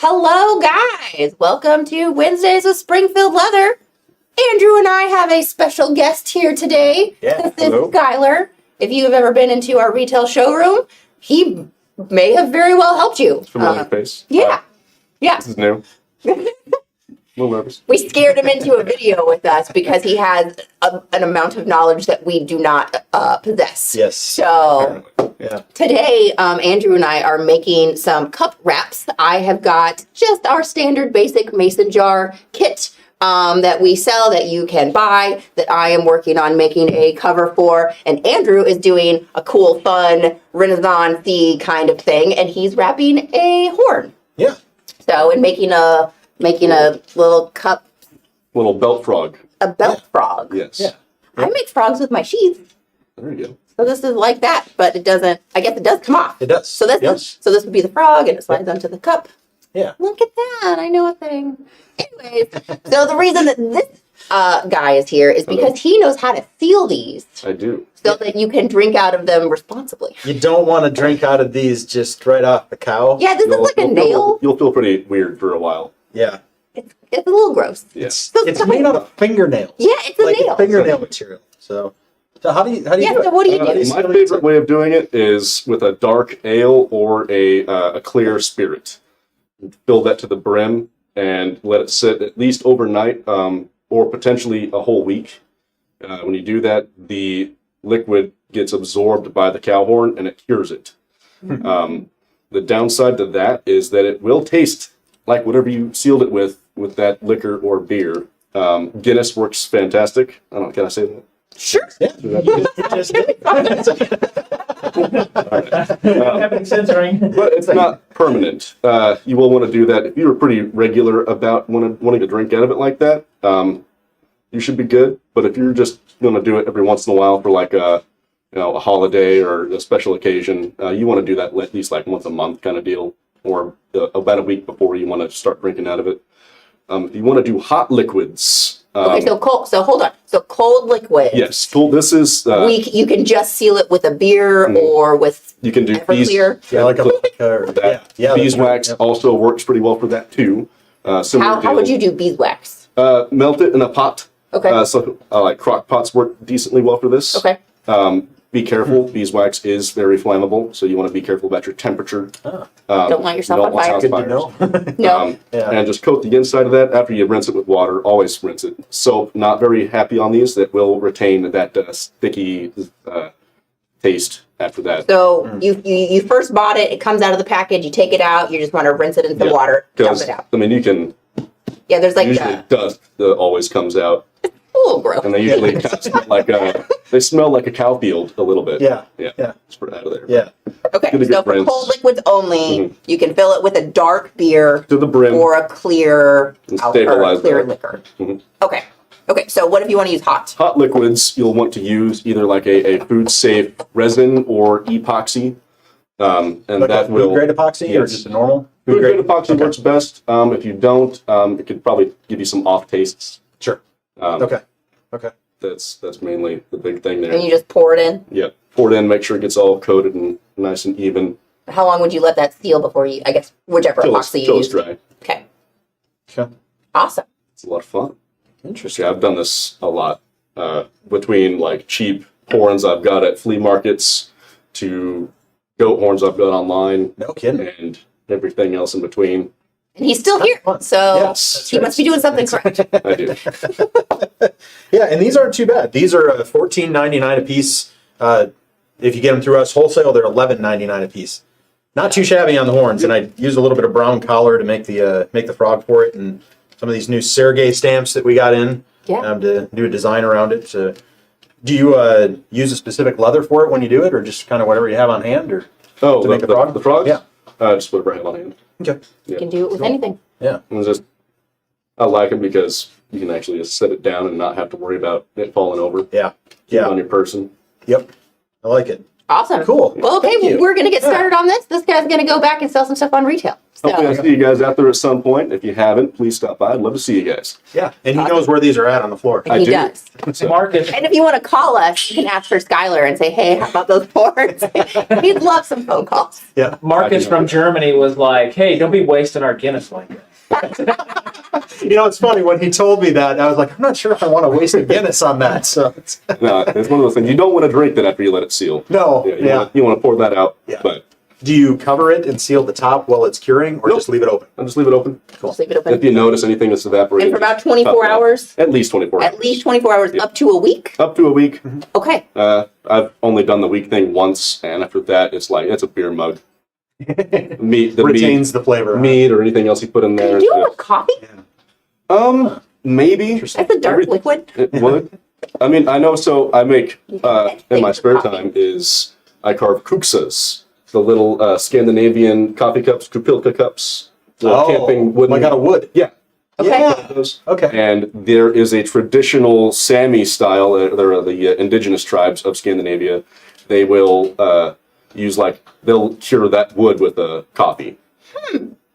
Hello, guys. Welcome to Wednesdays with Springfield Leather. Andrew and I have a special guest here today. Yeah, This is hello. Skylar. If you have ever been into our retail showroom, he may have very well helped you. Familiar face. Yeah. Yeah. This is new. A little nervous. We scared him into a video with us because he has an amount of knowledge that we do not possess. Yes. So Yeah. today, Andrew and I are making some cup wraps. I have got just our standard basic mason jar kit that we sell that you can buy that I am working on making a cover for. And Andrew is doing a cool, fun, Renaissance-y kind of thing. And he's wrapping a horn. Yeah. So, and making a little cup, Little belt frog. a belt frog. Yes. Yeah. I make frogs with my sheath. There you go. So this is like that, but it doesn't, I guess it does come off. It does. So this Yes. so this would be the frog and it slides onto the cup. Yeah. Look at that. I know a thing. Anyways, so the reason that this guy is here is because he knows how to seal these I do. so that you can drink out of them responsibly. You don't want to drink out of these just right off the cow. Yeah, this is like a nail. You'll feel pretty weird for a while. Yeah. It's a little gross. Yes. It's made out of fingernails. Yeah, it's a like nail. fingernail material. So how do you Yeah, do so it? what do you do? My favorite way of doing it is with a dark ale or a clear spirit. Fill that to the brim and let it sit at least overnight or potentially a whole week. When you do that, the liquid gets absorbed by the cow horn and it cures it. The downside to that is that it will taste like whatever you sealed it with that liquor or beer. Guinness works fantastic. I don't know, can I say that? Sure. Yeah. You just did. Having censoring. But it's not permanent. You will want to do that if you were pretty regular about wanting to drink out of it like that. You should be good. But if you're just going to do it every once in a while for like a holiday or a special occasion, you want to do that at least like once a month kind of deal, or about a week before you want to start drinking out of it. If you want to do hot liquids. Okay, so cold. So hold on. So cold liquid. Yes, cool. This is You can just seal it with a beer or with you can do Everclear. Yeah, like a vodka. that. Yeah. Beeswax also works pretty well for that too. How would you do beeswax? Melt it in a pot. Okay. So like crock pots work decently well for this. Okay. Be careful. Beeswax is very flammable, so you want to be careful about your temperature. Don't light yourself on want fire. house Good to fires. know. No. Yeah. And just coat the inside of that after you rinse it with water. Always rinse it. Soap, not very happy on these. That will retain that sticky taste after that. So you first bought it. It comes out of the package. You take it out. You just want to rinse it in some Yeah, water. Dump 'cause, it out. I mean, you can Yeah, there's like usually dust that always comes out, a little gross. and they usually kind of smell like they smell like a cow field a little bit. Yeah. Yeah. Yeah. Spread out of there. Yeah. Okay, Get a so good for rinse. cold liquids only, you can fill it with a dark beer To the brim. or a clear And or stabilize clear that. liquor. Mhm. Okay. Okay, so what if you want to use hot? Hot liquids, you'll want to use either like a food-safe resin or epoxy, and Like that a will. food grade epoxy or Yes. just a normal Food grade epoxy works best. If you don't, it could probably give you some off tastes. Sure. Okay. Okay. That's mainly the big thing And there. you just pour it in? Yeah, pour it in, make sure it gets all coated and nice and even. How long would you let that seal before you, I guess, whichever Till epoxy you it's use? dry. Okay, Okay. awesome. It's a lot of fun. Interesting. Yeah, I've done this a lot. Between like cheap horns I've got at flea markets to goat horns I've got online No kidding. and everything else in between. And he's still here, fun. so Yes, he must be doing something correct. I do. Yeah, and these aren't too bad. These are $14.99 a piece. If you get them through us wholesale, they're $11.99 a piece. Not too shabby on the horns, and I used a little bit of brown collar to make the frog for it, and some of these new Sergei stamps that we got in Yeah. to do a design around it. So, do you use a specific leather for it when you do it, or just kind of whatever you have on hand, or Oh, to make the frog? The frogs? Yeah. Just whatever I have on hand. Okay. You can do it with anything. Yeah. And just, I like them because you can actually just set it down and not have to worry about it falling over. Yeah. Keep it Yeah. on your person. Yep. I like it. Awesome. Cool. Well, okay, Thank you. we're going to get started on this. This guy's going to go back and sell some stuff on retail. Hopefully I'll So, see you guys out there at some point. If you haven't, please stop by. I'd love to see you guys. Yeah, and he knows where these are at on the floor. I he do. does. So, Marcus, And if you want to call us, you can ask for Skylar and say, hey, how about those boards? He'd love some phone calls. Yeah. Marcus from Germany was like, "Hey, don't be wasting our Guinness like that." You know, it's funny when he told me that. I was like, I'm not sure if I want to waste a Guinness on that. So no, it's one of those things. You don't want to drink that after you let it seal. no. Yeah, you want to pour that out. Yeah. But Do you cover it and seal the top while it's curing, or Nope. just leave it open? I'll just leave it open. Just leave it open. If you notice anything that's evaporating, And for about just top 24 it off. hours? At least 24 hours. At least 24 hours, Yeah. up to a week? Up to a week. Okay. I've only done the week thing once, and after that, it's like it's a beer mug. Meat, Retains the flavor. meat or anything else you put in Can there. you do it with coffee? Maybe That's a dark liquid. it would. I mean, I know. So I make in my spare time is I carve kuksas, the little Scandinavian coffee cups, kupilka cups, the camping wooden. like out of wood. Yeah. Okay. Yeah. Those. Okay. And there is a traditional Sami style. There are the indigenous tribes of Scandinavia. They will use they'll cure that wood with coffee.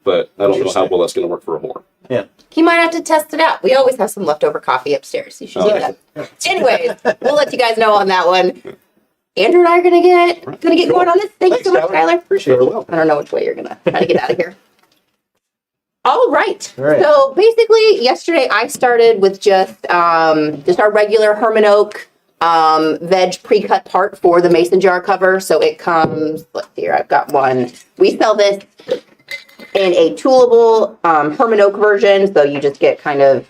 But I don't know how well that's going to work for a horn. Yeah. He might have to test it out. We always have some leftover coffee upstairs. You should do Okay. that. Anyways, we'll let you guys know on that one. Andrew and I are gonna get going on this. Thank you so much, Skylar. Appreciate it. I don't know which way you're gonna try to get out of here. All right. All right. So basically, yesterday I started with just our regular Herman Oak veg pre-cut part for the mason jar cover. So it comes. Let's see here. I've got one. We sell this in a toolable Herman Oak version. So you just get kind of.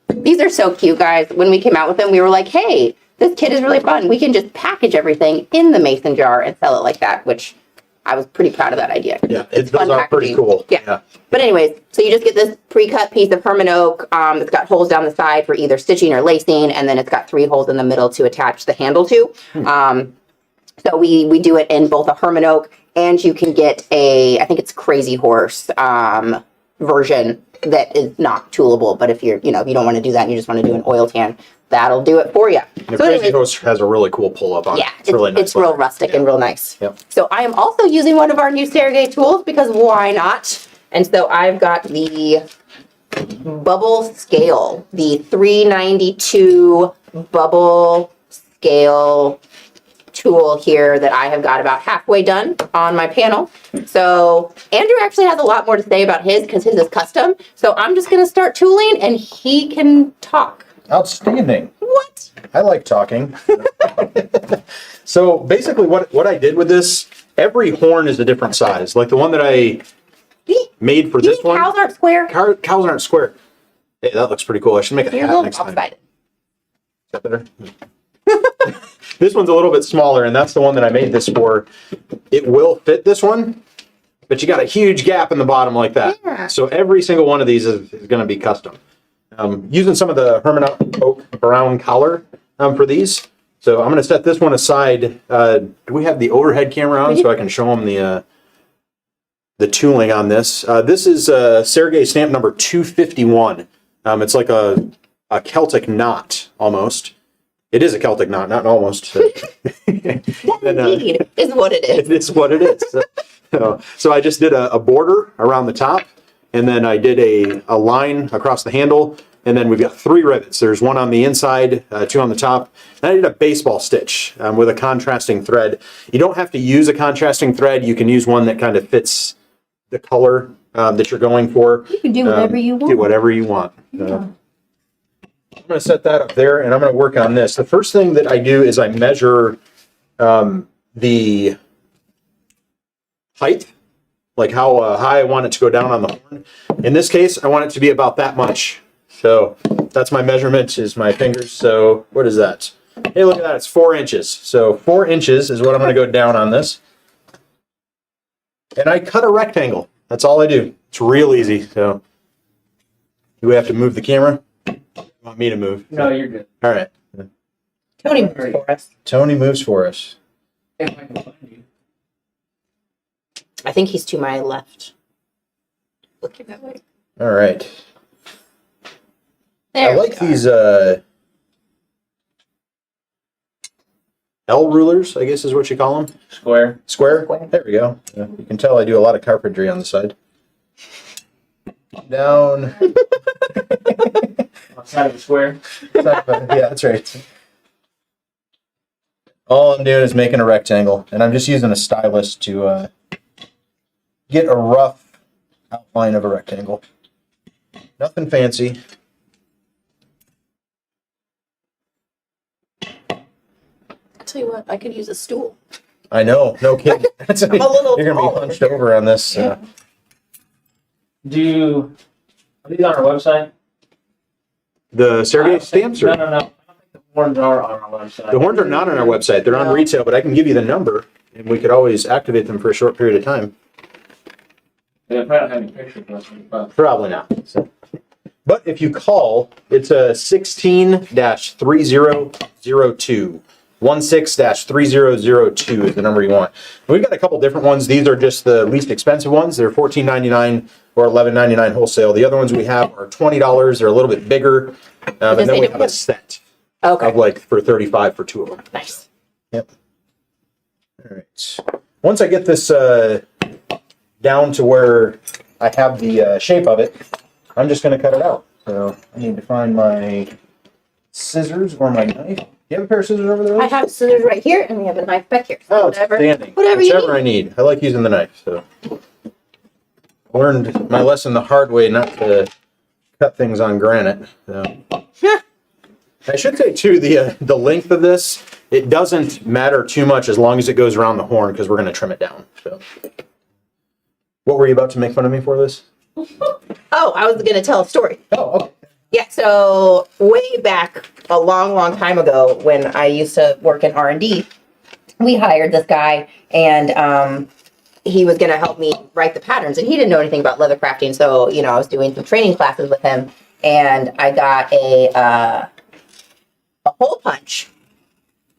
These are so cute, guys. When we came out with them, we were like, hey, this kit is really fun. We can just package everything in the mason jar and sell it like that, which I was pretty proud of that idea. Yeah, It's those fun are pretty packaging. cool. Yeah. But anyways, so you just get this pre-cut piece of Herman Oak. It's got holes down the side for either stitching or lacing, and then it's got 3 holes in the middle to attach the handle to. So we do it in both a Herman Oak, and you can get I think it's Crazy Horse version that is not toolable. But if if you don't want to do that and you just want to do an oil tan, that'll do it for you. The So Crazy anyways, Horse has a really cool pull up on yeah, it. It's really nice. it's real rustic and real nice. Yep. So I am also using one of our new Sergey tools because why not? And so I've got the bubble scale, the 392 bubble scale tool here that I have got about halfway done on my panel. So Andrew actually has a lot more to say about his because his is custom. So I'm just going to start tooling and he can talk. Outstanding. What? I like talking. So basically what I did with this, every horn is a different size. Like the one that I made for You this think one. cows aren't square? Cows aren't square. Hey, that looks pretty cool. I should make a You're a hat little next time. lopsided. Is that better? This one's a little bit smaller, and that's the one that I made this for. It will fit this one, but you got a huge gap in the bottom like that. Yeah. So every single one of these is going to be custom. Using some of the Herman Oak brown collar for these. So I'm going to set this one aside. Do we have the overhead camera on so I can show them the tooling on this? This is Sergey stamp number 251. It's like a Celtic knot almost. It is a Celtic knot, not almost. That indeed is what it is. It is what it is. So I just did a border around the top, and then I did a line across the handle, and then we've got 3 rivets. There's 1 on the inside, 2 on the top. And I did a baseball stitch with a contrasting thread. You don't have to use a contrasting thread. You can use one that kind of fits the color that you're going for. You can do whatever you want. Do whatever you want. Yeah. I'm going to set that up there, and I'm going to work on this. The first thing that I do is I measure the height, like how high I want it to go down on the horn. In this case, I want it to be about that much. So that's my measurement, is my fingers. So what is that? Hey, look at that. It's 4 inches. So 4 inches is what I'm going to go down on this. And I cut a rectangle. That's all I do. It's real easy. So do we have to move the camera? You want me to move? No, you're good. All right. Tony moves for us. Tony moves for us. If I can find you. I think he's to my left. Looking that way. All right. There I like we these. L rulers, I guess is what you call them. Square. Square? Square. There we go. Yeah, you can tell I do a lot of carpentry on the side. Down. Outside of the square. Yeah, that's right. All I'm doing is making a rectangle, and I'm just using a stylus to get a rough outline of a rectangle. Nothing fancy. I'll tell you what, I could use a stool. I know, no kidding. That's a little you're gonna tall be hunched over on this. Yeah. Are these on our website? The Sergey stamps, or No. I don't think the horns are on our website. the horns are not on our website. They're on No. retail, but I can give you the number, and we could always activate them for a short period of time. They probably don't have any pictures of us, but Probably not. So. But if you call, it's a 16-3002. 16-3002 is the number you want. And we've got a couple different ones. These are just the least expensive ones. They're $14.99 or $11.99 wholesale. The other ones we have are $20. They're a little bit bigger. And then we have a set Okay. of like for $35 for two of them. Nice. Yep. All right. Once I get this down to where I have the shape of it, I'm just going to cut it out. So I need to find my scissors or my knife. Do you have a pair of scissors over there? I have scissors right here, and we have a knife back here. So Oh, whatever you Whichever need. I need. I like using the knife. So I learned my lesson the hard way, not to cut things on granite. So. I should say too, the length of this, it doesn't matter too much as long as it goes around the horn, because we're going to trim it down. So, what were you about to make fun of me for this? Oh, I was going to tell a story. Oh, okay. Yeah, so way back a long time ago when I used to work in R&D, we hired this guy, and he was going to help me write the patterns, and he didn't know anything about leather crafting. So, I was doing some training classes with him, and I got a hole punch.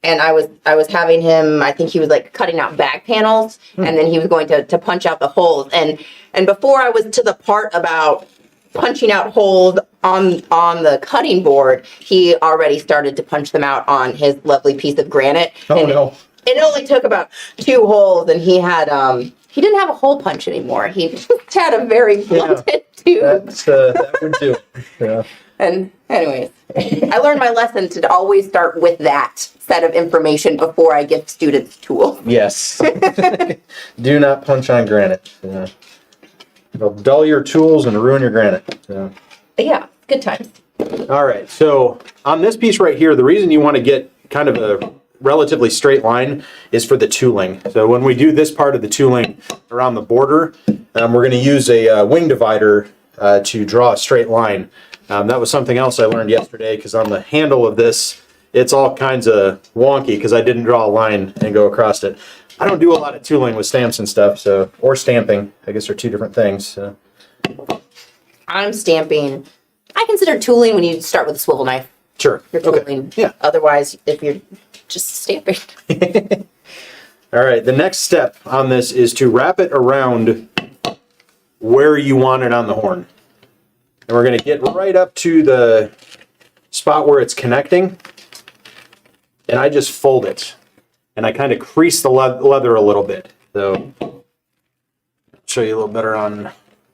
And I was having him, I think he was like cutting out bag panels, and then he was going to punch out the holes. And before I was to the part about punching out holes on the cutting board, he already started to punch them out on his lovely piece of granite. Oh, and no. It only took about 2 holes, and he didn't have a hole punch anymore. He just had a very blunted tube. That would do it. Yeah. And anyways, I learned my lesson to always start with that set of information before I give students tools. Yes. Do not punch on granite. Yeah. It'll dull your tools and ruin your granite. Yeah. Yeah, good times. All right. So on this piece right here, the reason you want to get kind of a relatively straight line is for the tooling. So when we do this part of the tooling around the border, we're going to use a wing divider to draw a straight line. That was something else I learned yesterday, because on the handle of this, it's all kinds of wonky because I didn't draw a line and go across it. I don't do a lot of tooling with stamps and stuff, or stamping. I guess they're two different things. So. I'm stamping. I consider tooling when you start with a swivel knife. Sure. You're Okay. tooling. Yeah. Otherwise, if you're just stamping. All right. The next step on this is to wrap it around where you want it on the horn. And we're going to get right up to the spot where it's connecting. And I just fold it. And I kind of crease the leather a little bit. So, I'll show you a little better on,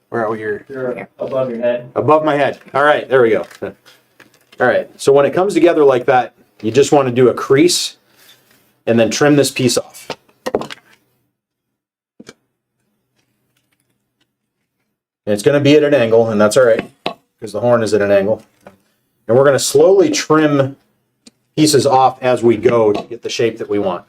where are we here? you're above your head. Above my head. All right, there we go. All right, so when it comes together like that, you just want to do a crease and then trim this piece off. And it's going to be at an angle, and that's all right, because the horn is at an angle. And we're going to slowly trim pieces off as we go to get the shape that we want.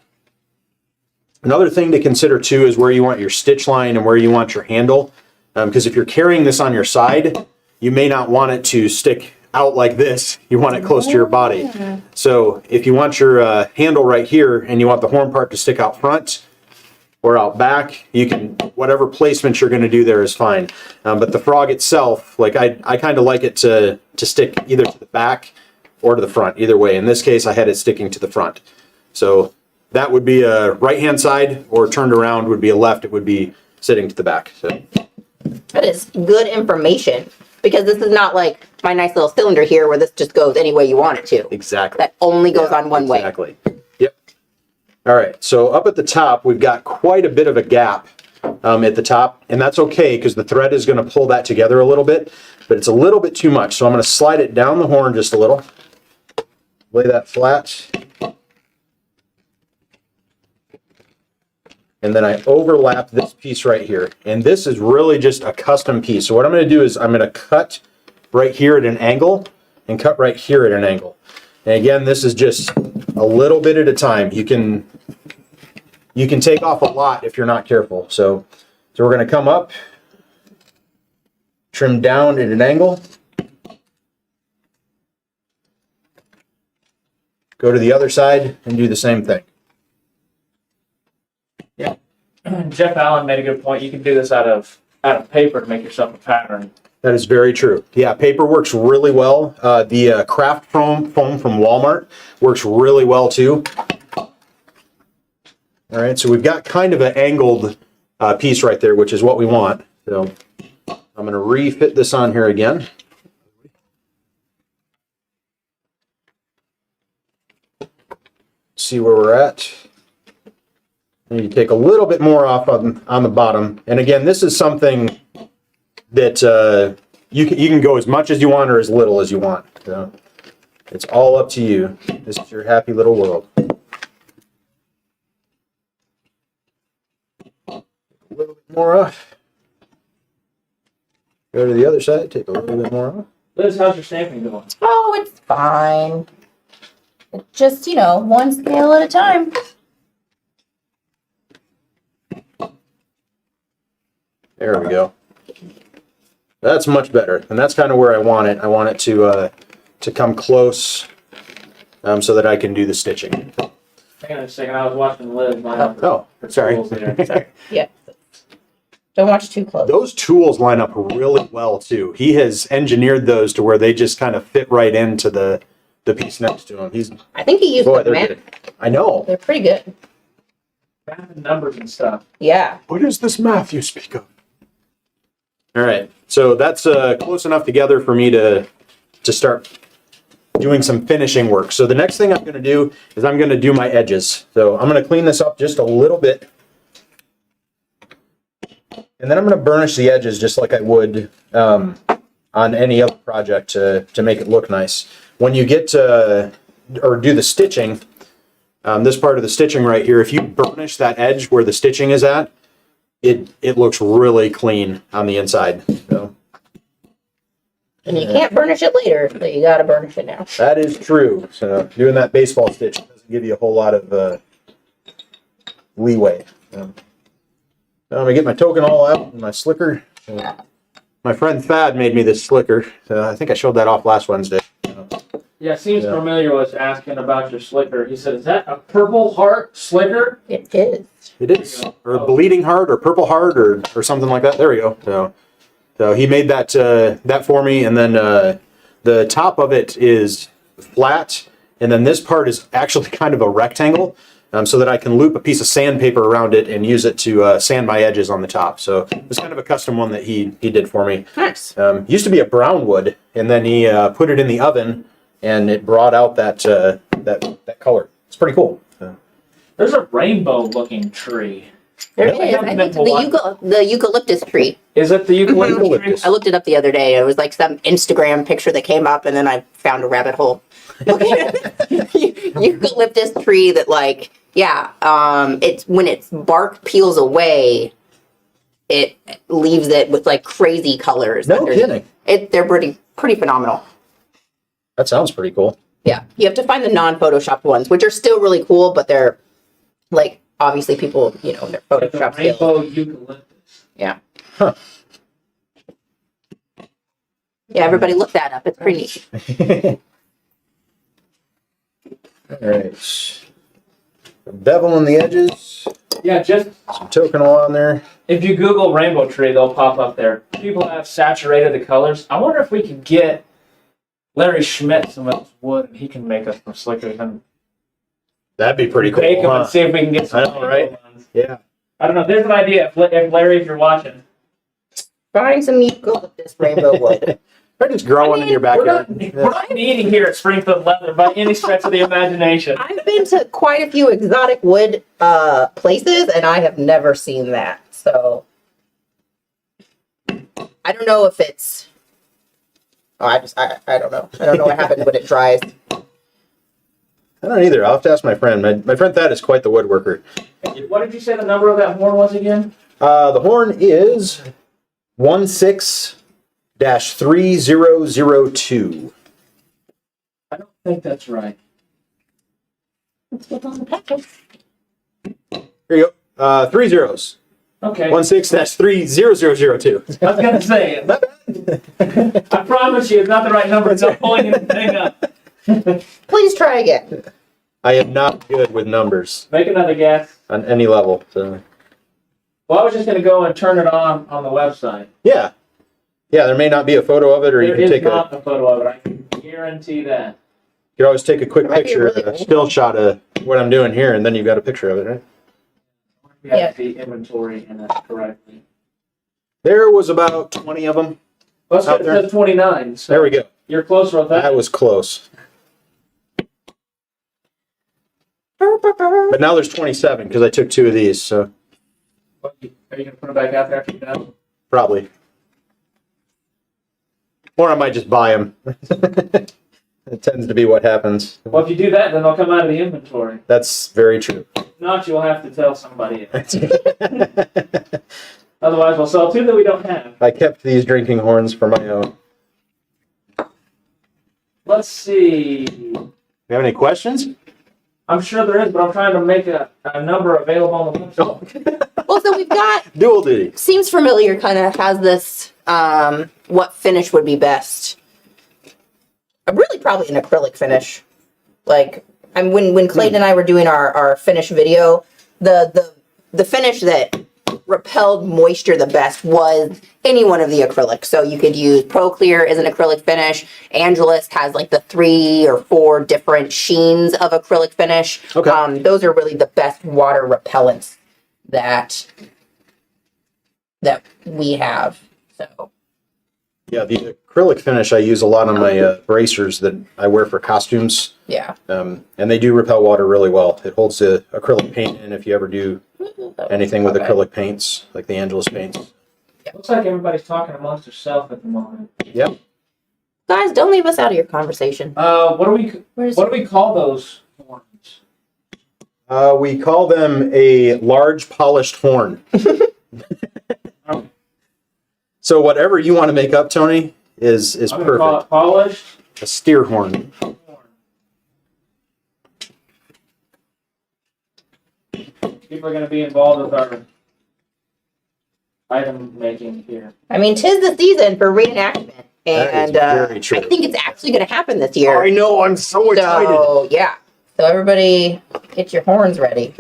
Another thing to consider too is where you want your stitch line and where you want your handle. Because if you're carrying this on your side, you may not want it to stick out like this. You want it close to your body. So if you want your handle right here and you want the horn part to stick out front or out back, you can, whatever placement you're going to do there is fine. But the frog itself, like I kind of like it to stick either to the back or to the front, either way. In this case, I had it sticking to the front. So that would be a right-hand side, or turned around would be a left. It would be sitting to the back. So. That is good information, because this is not like my nice little cylinder here where this just goes any way you want it to. Exactly. That only goes on one way. Exactly. Yep. All right, so up at the top, we've got quite a bit of a gap at the top, and that's okay because the thread is going to pull that together a little bit, but it's a little bit too much. So I'm going to slide it down the horn just a little, lay that flat, and then I overlap this piece right here. And this is really just a custom piece. So what I'm going to do is I'm going to cut right here at an angle and cut right here at an angle. And again, this is just a little bit at a time. You can take off a lot if you're not careful. So we're going to come up, trim down at an angle, go to the other side and do the same thing. Yeah. Jeff Allen made a good point. You can do this out of paper to make yourself a pattern. That is very true. Yeah, paper works really well. The craft foam from Walmart works really well too. All right, so we've got kind of an angled piece right there, which is what we want. So I'm going to refit this on here again. See where we're at. I need to take a little bit more off on the bottom. And again, this is something that you can go as much as you want or as little as you want. So it's all up to you. This is your happy little world. A little bit more off. Go to the other side, take a little bit more off. Liz, how's your stamping going? Oh, it's fine. It's just, one scale at a time. There we go. That's much better, and that's kind of where I want it. I want it to come close, so that I can do the stitching. Hang on a second. I was watching Liz. Oh, sorry. Sorry. Yeah. Don't watch too close. Those tools line up really well too. He has engineered those to where they just kind of fit right into the piece next to him. I think he used Boy, the they're math. good. I know. They're pretty good. Math and numbers and stuff. Yeah. What is this math you speak of? All right, so that's close enough together for me to start doing some finishing work. So the next thing I'm going to do is I'm going to do my edges. So I'm going to clean this up just a little bit. And then I'm going to burnish the edges just like I would on any other project to make it look nice. When you get to, or do the stitching, this part of the stitching right here, if you burnish that edge where the stitching is at, it looks really clean on the inside. So. And you can't burnish it later, so you gotta burnish it now. That is true. So doing that baseball stitch doesn't give you a whole lot of leeway. So I'm gonna get my token all out and my slicker. My friend Thad made me this slicker. I think I showed that off last Wednesday. Yeah, seems familiar. Was asking about your slicker. He said, "Is that a Purple Heart slicker?" It is. It is, or Bleeding Heart, or Purple Heart, or something like that. There we go. So he made that for me, and then the top of it is flat, and then this part is actually kind of a rectangle, so that I can loop a piece of sandpaper around it and use it to sand my edges on the top. So it's kind of a custom one that he did for me. Nice. Used to be a brown wood, and then he put it in the oven, and it brought out that color. It's pretty cool. There's a rainbow-looking tree. There Really? is. I think the eucalyptus tree. Is it the eucalyptus tree? Eucalyptus. I looked it up the other day. It was like some Instagram picture that came up, and then I found a rabbit hole. Eucalyptus tree that, like, it's when its bark peels away, it leaves it with like crazy colors. No kidding. They're pretty phenomenal. That sounds pretty cool. Yeah, you have to find the non-photoshopped ones, which are still really cool, but they're like obviously people, their Like the Photoshop skills. rainbow eucalyptus. Yeah. Huh. Yeah, everybody look that up. It's pretty neat. All right. Bevel on the edges. Yeah, just Some tokenol on there. if you Google rainbow tree, they'll pop up there. People have saturated the colors. I wonder if we could get Larry Schmidt some of this wood, and he can make us some slickers and That'd be pretty cool. bake them Huh? and see if we can get some. I know, right? rainbow ones. Yeah. I don't know. There's an idea. If Larry, if you're watching, Find some eucalyptus rainbow wood. Or just grow one in your We're backyard. not needy here at Springfield Leather by any stretch of the imagination. I've been to quite a few exotic wood places, and I have never seen that. So I don't know if it's. Oh, I don't know. I don't know what happens when it dries. I don't either. I'll have to ask my friend. My friend Thad is quite the woodworker. What did you say the number of that horn was again? The horn is 16-3002. I don't think that's right. Let's look on the package. Here you go. 3 zeros. Okay. 16-30002. I was gonna say, I promise you, it's not the right number. It's not pulling anything up. Please try again. I am not good with numbers Make another guess. on any level. So Well, I was just gonna go and turn it on the website. yeah, there may not be a photo of it, or you There can is take not a photo of it. I can guarantee that. you can always take a quick It might be picture, really a old. still shot of what I'm doing here, and then you've got a picture of it, right? We have Yeah. the inventory in it correctly. There was about 20 of them. Well, Out it there. says 29. So There we go. You're closer with that. That was close. But now there's 27 because I took 2 of these, so Are you gonna put it back out there after you're done? probably. Or I might just buy them. It tends to be what happens. Well, if you do that, then they'll come out of the inventory. That's very true. If not, you'll have to tell somebody else. Otherwise, we'll sell 2 that we don't have. I kept these drinking horns for my own. Let's see. You have any questions? I'm sure there is, but I'm trying to make a number available on the website. Well, so we've got. Dual duty. Seems familiar. Kind of has this. What finish would be best? Really, probably an acrylic finish. Like, when Clayton and I were doing our finish video, the finish that repelled moisture the best was any one of the acrylics. So you could use Pro Clear as an acrylic finish. Angelus has like the 3 or 4 different sheens of acrylic finish. Okay. Those are really the best water repellents that we have. So Yeah, the acrylic finish I use a lot on my bracers that I wear for costumes. yeah. And they do repel water really well. It holds the acrylic paint in if you ever do anything with Okay. acrylic paints, like the Angelus paints. Looks like everybody's talking amongst themselves at the moment. Yep. Guys, don't leave us out of your conversation. What do Where's we call those horns? We call them a large polished horn. So whatever you want to make up, Tony, is I'm gonna call perfect. it polished A steer horn. horn. People are going to be involved with our item making here. I mean, 'tis the season for reenactment, That and is very true. I think it's actually going to happen this year. I know, I'm so excited. So yeah, so everybody, get your horns ready.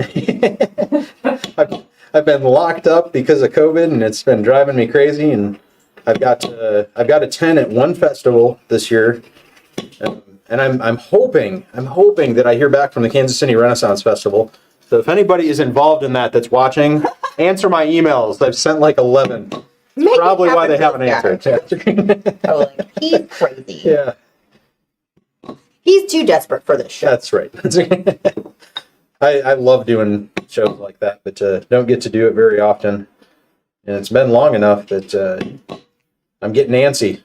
I've been locked up because of COVID, and it's been driving me crazy. And I've got a 10 at one festival this year, and I'm hoping that I hear back from the Kansas City Renaissance Festival. So if anybody is involved in that that's watching, answer my emails. I've sent like 11. Make it Probably why they happen haven't for this answered. guy. Oh, like, he's crazy. Yeah, He's too desperate for this show. that's right. I love doing shows like that, but don't get to do it very often. And it's been long enough that I'm getting antsy.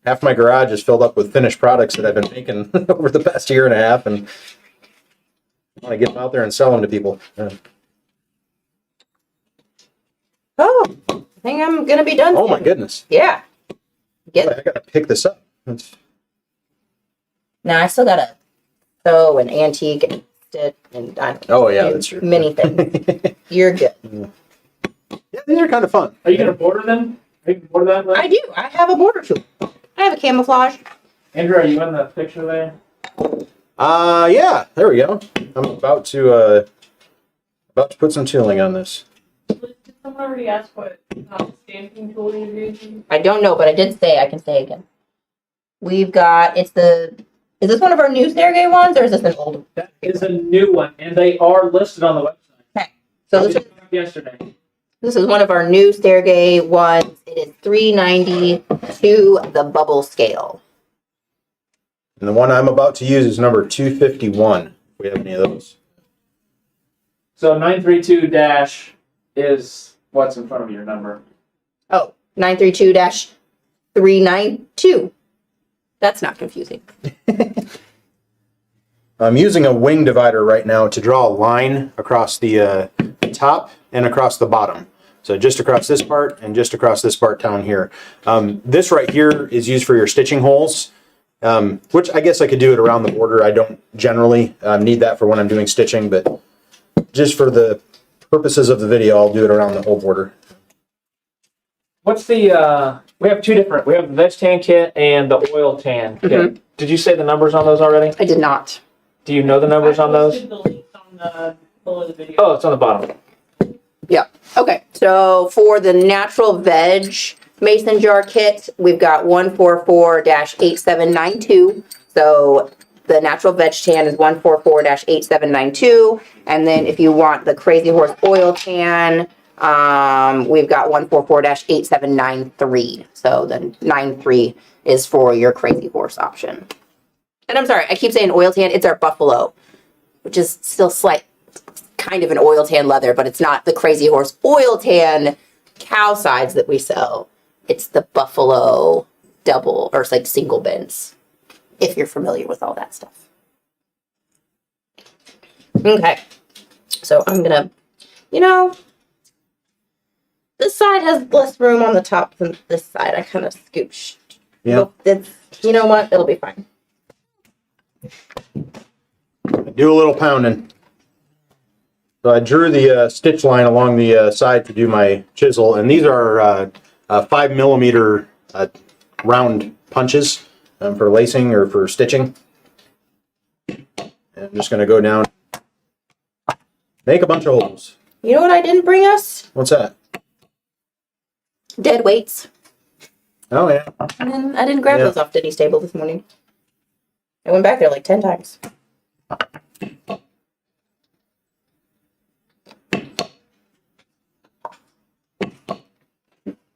Half my garage is filled up with finished products that I've been making over the past year and a half, and I want to get them out there and sell them to people. Oh, I think I'm gonna be done. Oh my soon. goodness! Yeah. I gotta pick this up. Now I still gotta sew and antique and stitch and I don't Oh yeah, do that's true. many things. You're good. Yeah, these are kind of fun. Are you going to border them? Are you going to border that? I do. I have a border tool. I have a camouflage. Andrew, are you in the picture there? Yeah, there we go. I'm about to put some tooling on this. Did someone already ask what stamping tool you're using? I don't know, but I did say I can say again. We've got is this one of our new Sergey ones or is this an old one? That is a new one, and they are listed on the website. Okay. So I this just found yesterday. is one of our new Sergey ones. It is $3.92 the bubble scale. And the one I'm about to use is number 251. If we have any of those. So 932 dash is what's in front of your number. Oh, 932-392. That's not confusing. I'm using a wing divider right now to draw a line across the top and across the bottom. So just across this part and just across this part down here. This right here is used for your stitching holes, which I guess I could do it around the border. I don't generally need that for when I'm doing stitching, but just for the purposes of the video, I'll do it around the whole border. What's the, we have two different, we have the veg tan kit and the oil tan kit. Did you say the numbers on those already? I did not. Do you know the numbers on those? posted the links on the below the video. Oh, it's on the bottom. Yeah. Okay. So for the natural veg mason jar kit, we've got 144-8792. So the natural veg tan is 144-8792. And then if you want the Crazy Horse oil tan, we've got 144-8793. So the 93 is for your Crazy Horse option. And I'm sorry, I keep saying oil tan. It's our buffalo, which is still kind of an oil tan leather, but it's not the Crazy Horse oil tan cow sides that we sell. It's the buffalo double or it's like single bins, if you're familiar with all that stuff. Okay, so I'm gonna, this side has less room on the top than this side. I kind of scooched. Yeah. You know what? It'll be fine. Do a little pounding. So I drew the stitch line along the side to do my chisel, and these are 5mm round punches for lacing or for stitching. And I'm just going to go down, make a bunch of holes. You know what I didn't bring us? What's that? Dead weights. Oh yeah. And I didn't grab those off Denny's table this morning. I went back there like 10 times.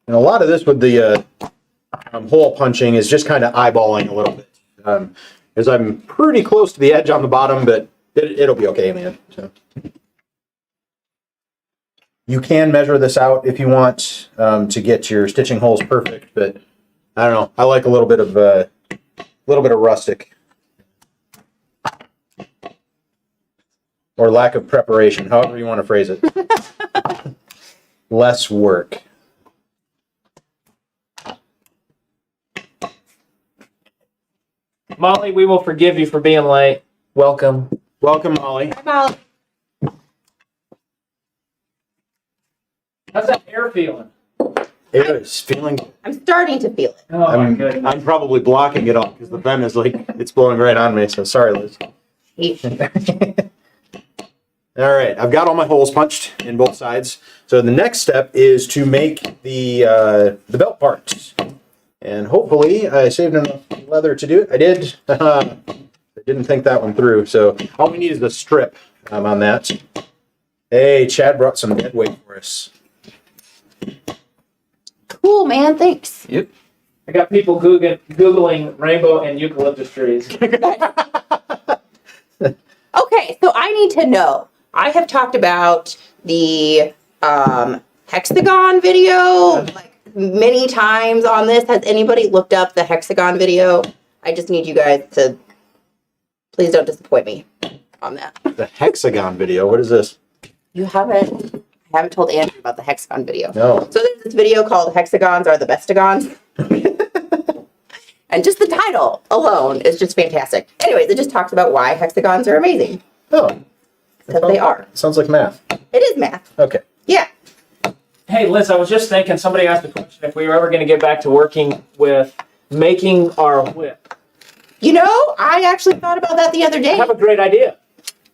And a lot of this with the hole punching is just kind of eyeballing a little bit. As I'm pretty close to the edge on the bottom, but it'll be okay, man. So. You can measure this out if you want to get your stitching holes perfect, but I don't know. I like a little bit of rustic. Or lack of preparation, however you want to phrase it. Less work. Molly, we will forgive you for being late. Welcome. Welcome, Molly. Hi, Molly. How's that hair feeling? It is feeling. I'm starting to feel it. Oh my I'm goodness. probably blocking it all because the vent is it's blowing right on me. So sorry, Liz. All right, I've got all my holes punched in both sides. So the next step is to make the belt parts. And hopefully I saved enough leather to do it. I did. I didn't think that one through. So all we need is the strip on that. Hey, Chad brought some dead weight for us. Cool, man. Thanks. Yep. I got people Googling rainbow and eucalyptus trees. Okay, so I need to know. I have talked about the hexagon video like many times on this. Has anybody looked up the hexagon video? I just need you guys to please don't disappoint me on that. The hexagon video. What is this? I haven't told Andrew about the hexagon video. No. So there's this video called Hexagons Are the Bestagons. And just the title alone is just fantastic. Anyways, it just talks about why hexagons are amazing. Oh. Because they are. Sounds like math. It is math. Okay. Yeah. Hey, Liz, I was just thinking, somebody asked a question if we were ever going to get back to working with making our whip. You know, I actually thought about that the other I day. have a great idea.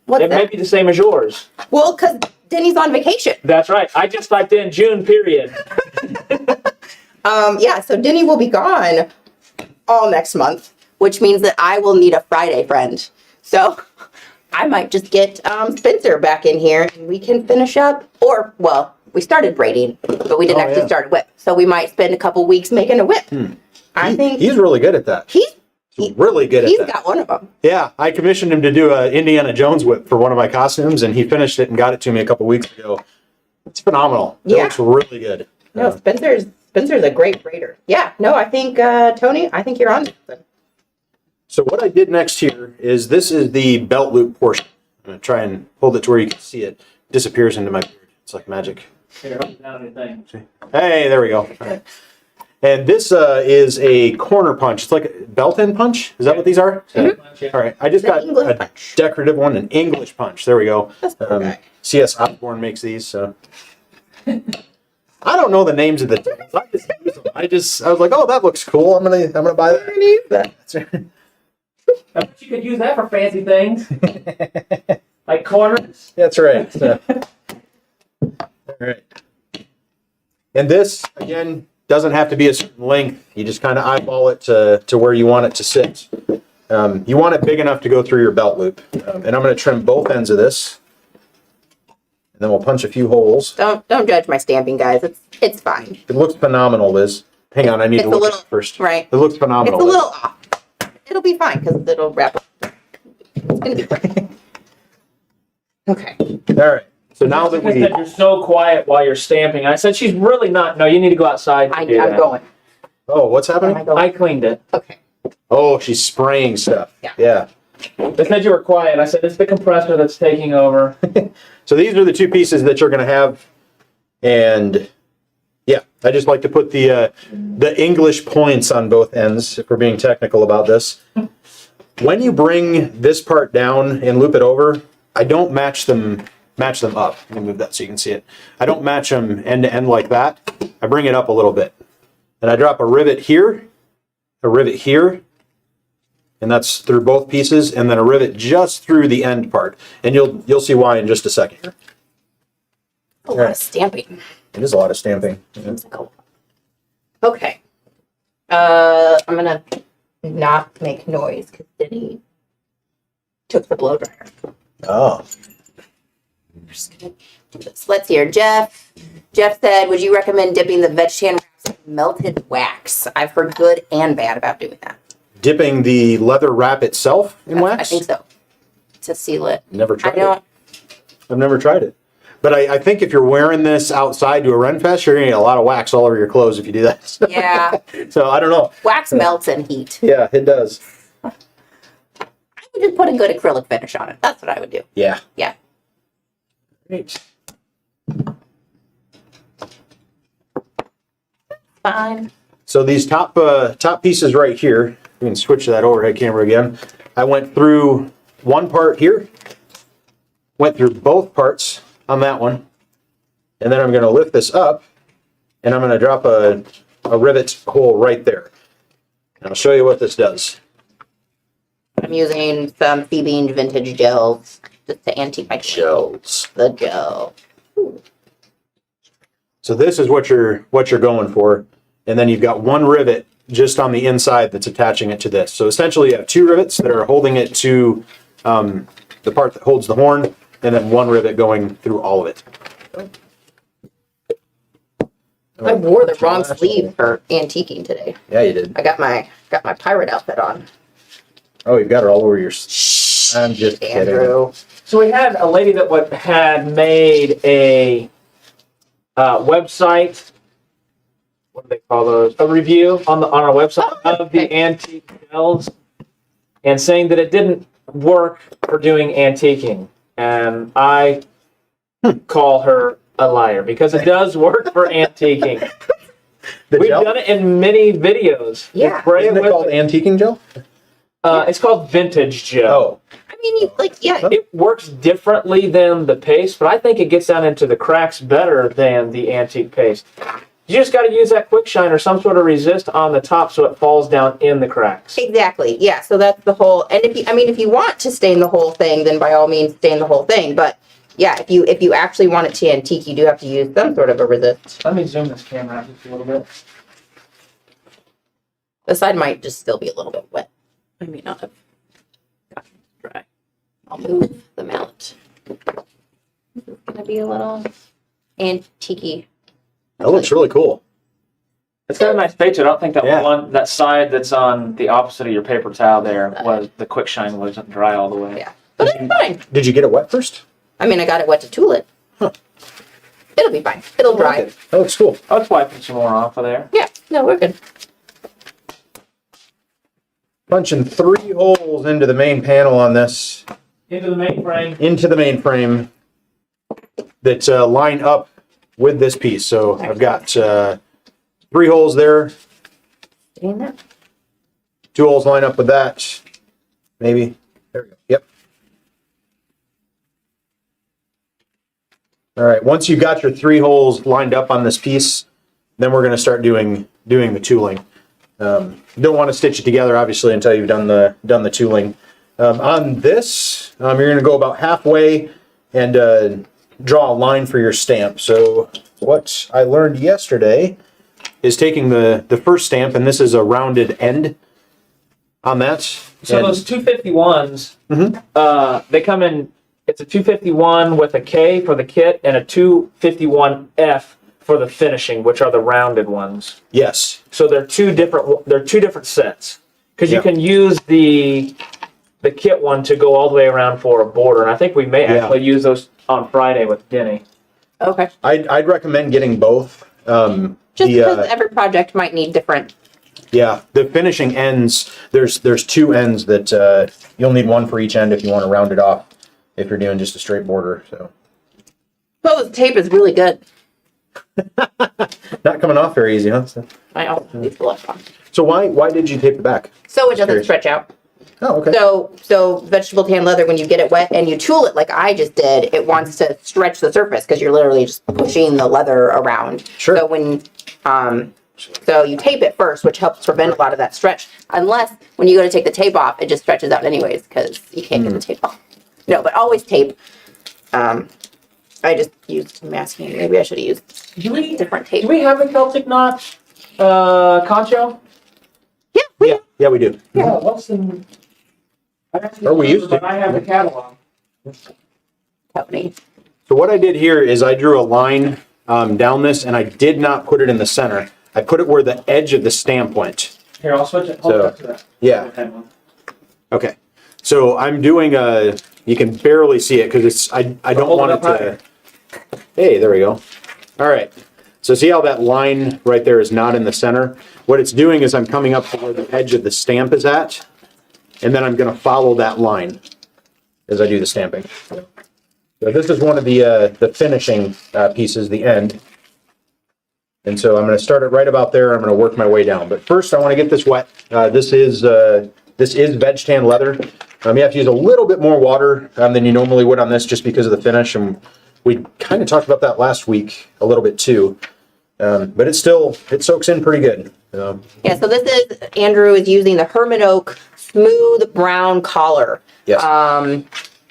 What's It may that? be the same as yours. Well, because Denny's on vacation. That's right. I just typed in June, period. Yeah, so Denny will be gone all next month, which means that I will need a Friday friend. So I might just get Spencer back in here and we can finish up. Or, well, we started braiding, but we didn't Oh, actually yeah. start a whip. So we might spend a couple weeks making a whip. I think He's really good at that. he's Really good at he's that. got one of them. Yeah, I commissioned him to do a Indiana Jones whip for one of my costumes, and he finished it and got it to me a couple weeks ago. It's phenomenal. It Yeah. looks really good. No, Spencer's a great braider. Yeah, no, I think Tony, I think you're on something. So what I did next here is this is the belt loop portion. I'm gonna try and hold it to where you can see it. Disappears into my beard. It's like magic. Here, hold down anything. Hey, there we go. All right. And this is a corner punch. It's like a belt end punch. Is that what these are? All right. I just The got English a punch. decorative one, an English punch. There we go. That's cool guy. CS Osborne makes these. So I don't know the names of the tools. I just use them. I was like, oh, that looks cool. I'm gonna buy that. That's right. I bet you could use that for fancy things. Like corners. That's right. So, all right. And this again doesn't have to be a certain length. You just kind of eyeball it to where you want it to sit. You want it big enough to go through your belt loop. And I'm going to trim both ends of this. And then we'll punch a few holes. Don't judge my stamping, guys. It's fine. It looks phenomenal, Liz. Hang on, I need It's to a look little at it first. right. It looks It's phenomenal. a Liz. little off. It'll be fine because it'll wrap up. It's gonna be great. Okay. All right. So now that Because we you're so quiet while you're stamping. I said she's really not. No, you need to go outside. I'm To do that. going. what's Am I happening? going? I cleaned it. Okay. Oh, she's spraying stuff. Yeah. Yeah. They said you were quiet. I said it's the compressor that's taking over. So these are the two pieces that you're going to have, and yeah, I just like to put the English points on both ends if we're being technical about this. When you bring this part down and loop it over, I don't match them up. Let me move that so you can see it. I don't match them end to end like that. I bring it up a little bit, and I drop a rivet here, and that's through both pieces, and then a rivet just through the end part. And you'll see why in just a second here. A lot of stamping. It is a lot of stamping. Seems like a lot. Okay. I'm gonna not make noise because Denny took the blow dryer. Oh. I'm just gonna do this. Let's hear Jeff. Jeff said, would you recommend dipping the veg tan wraps in melted wax? I've heard good and bad about doing that. Dipping the leather wrap itself in wax? I think so. To seal it. Never I tried don't. it. I've never tried it. But I think if you're wearing this outside to a Ren Fest, you're going to get a lot of wax all over your clothes if you do that. Yeah. So I don't know. Wax melts in heat. Yeah, it does. I would just put a good acrylic finish on it. That's what I would do. Yeah. Yeah. Great. Fine. So these top pieces right here, we can switch to that overhead camera again. I went through one part here, went through both parts on that one, and then I'm going to lift this up, and I'm going to drop a rivet hole right there. And I'll show you what this does. I'm using some Beverage vintage gels just to antique my Gels. The gel. So this is what you're going for, and then you've got one rivet just on the inside that's attaching it to this. So essentially, you have two rivets that are holding it to the part that holds the horn, and then one rivet going through all of it. I wore the wrong sleeve for antiquing today. Yeah, you did. I got my pirate outfit on. Oh, you've got it all over your. I'm just kidding. Andrew. So we had a lady that had made a website. What do they call those? A review on our website of the antique gels, and saying that it didn't work for doing antiquing. And I call her a liar because it does work for antiquing. We've done it in many videos. Yeah. You spray Isn't it with called antiquing gel? it's called vintage gel. Oh, I mean, yeah. It works differently than the paste, but I think it gets down into the cracks better than the antique paste. You just got to use that quick shine or some sort of resist on the top so it falls down in the cracks. Exactly. Yeah. So that's the whole. And if you want to stain the whole thing, then by all means stain the whole thing. But yeah, if you actually want it to antique, you do have to use some sort of a resist. Let me zoom this camera out just a little bit. The side might just still be a little bit wet. I may not have gotten dry. I'll move the mallet. This is gonna be a little antique. That looks really cool. It's got a nice page. I don't think that Yeah. that side that's on the opposite of your paper towel there was the quick shine wasn't dry all the way. Yeah, but it's fine. Did you get it wet first? I mean, I got it wet to tool it. Huh. It'll be fine. It'll dry. That looks cool. Let's wipe some more off of there. Yeah, no, we're good. Punching 3 holes into the main panel on this, Into the mainframe. into the main frame that line up with this piece. So I've got 3 holes there, Doing that. 2 holes line up with that. Maybe. There we go. Yep. All right. Once you've got your 3 holes lined up on this piece, then we're going to start doing the tooling. You don't want to stitch it together, obviously, until you've done the tooling. On this, you're going to go about halfway and draw a line for your stamp. So what I learned yesterday is taking the first stamp, and this is a rounded end on that. So And- those 251s, they come in. It's a 251 with a K for the kit and a 251F for the finishing, which are the rounded ones. yes. So they're two different sets because Yeah. you can use the kit one to go all the way around for a border, and I think we may Yeah. actually use those on Friday with Denny. Okay. I'd recommend getting both. Just The, because every project might need different. Yeah, the finishing ends, there's 2 ends that you'll need one for each end if you want to round it off, if you're doing just a straight border. So Well, the tape is really good. not coming off very easy, huh? I also need the left one. So why did you tape it back? So it doesn't Curious. stretch out. Oh, okay. So vegetable tan leather, when you get it wet and you tool it like I just did, it wants to stretch the surface because you're literally just pushing the leather around. Sure. So when so you tape it first, which helps prevent a lot of that stretch. Unless when you go to take the tape off, it just stretches out anyways because you can't get the tape off. No, but always tape. I just used masking. Maybe I should have used different tape. Do we have a Celtic knot concho? Yeah, Yeah, we do. Yeah. What's the? I actually Or we remember, used to. but I have the catalog. company. So what I did here is I drew a line down this, and I did not put it in the center. I put it where the edge of the stamp went. Here, I'll switch it. Hold So, up to that. Yeah. Okay. So I'm doing you can barely see it because I don't Hold want it it up to. Hey, there we go. All right. So see how that line right there is not in the center? What it's doing is I'm coming up to where the edge of the stamp is at, and then I'm going to follow that line as I do the stamping. So this is one of the finishing pieces, the end. And so I'm going to start it right about there. I'm going to work my way down. But first I want to get this wet. This is veg tan leather. You have to use a little bit more water than you normally would on this just because of the finish. And we kind of talked about that last week a little bit too. But it soaks in pretty good. Yeah, so this is, Andrew is using the Herman Oak Smooth Brown Collar. Yes.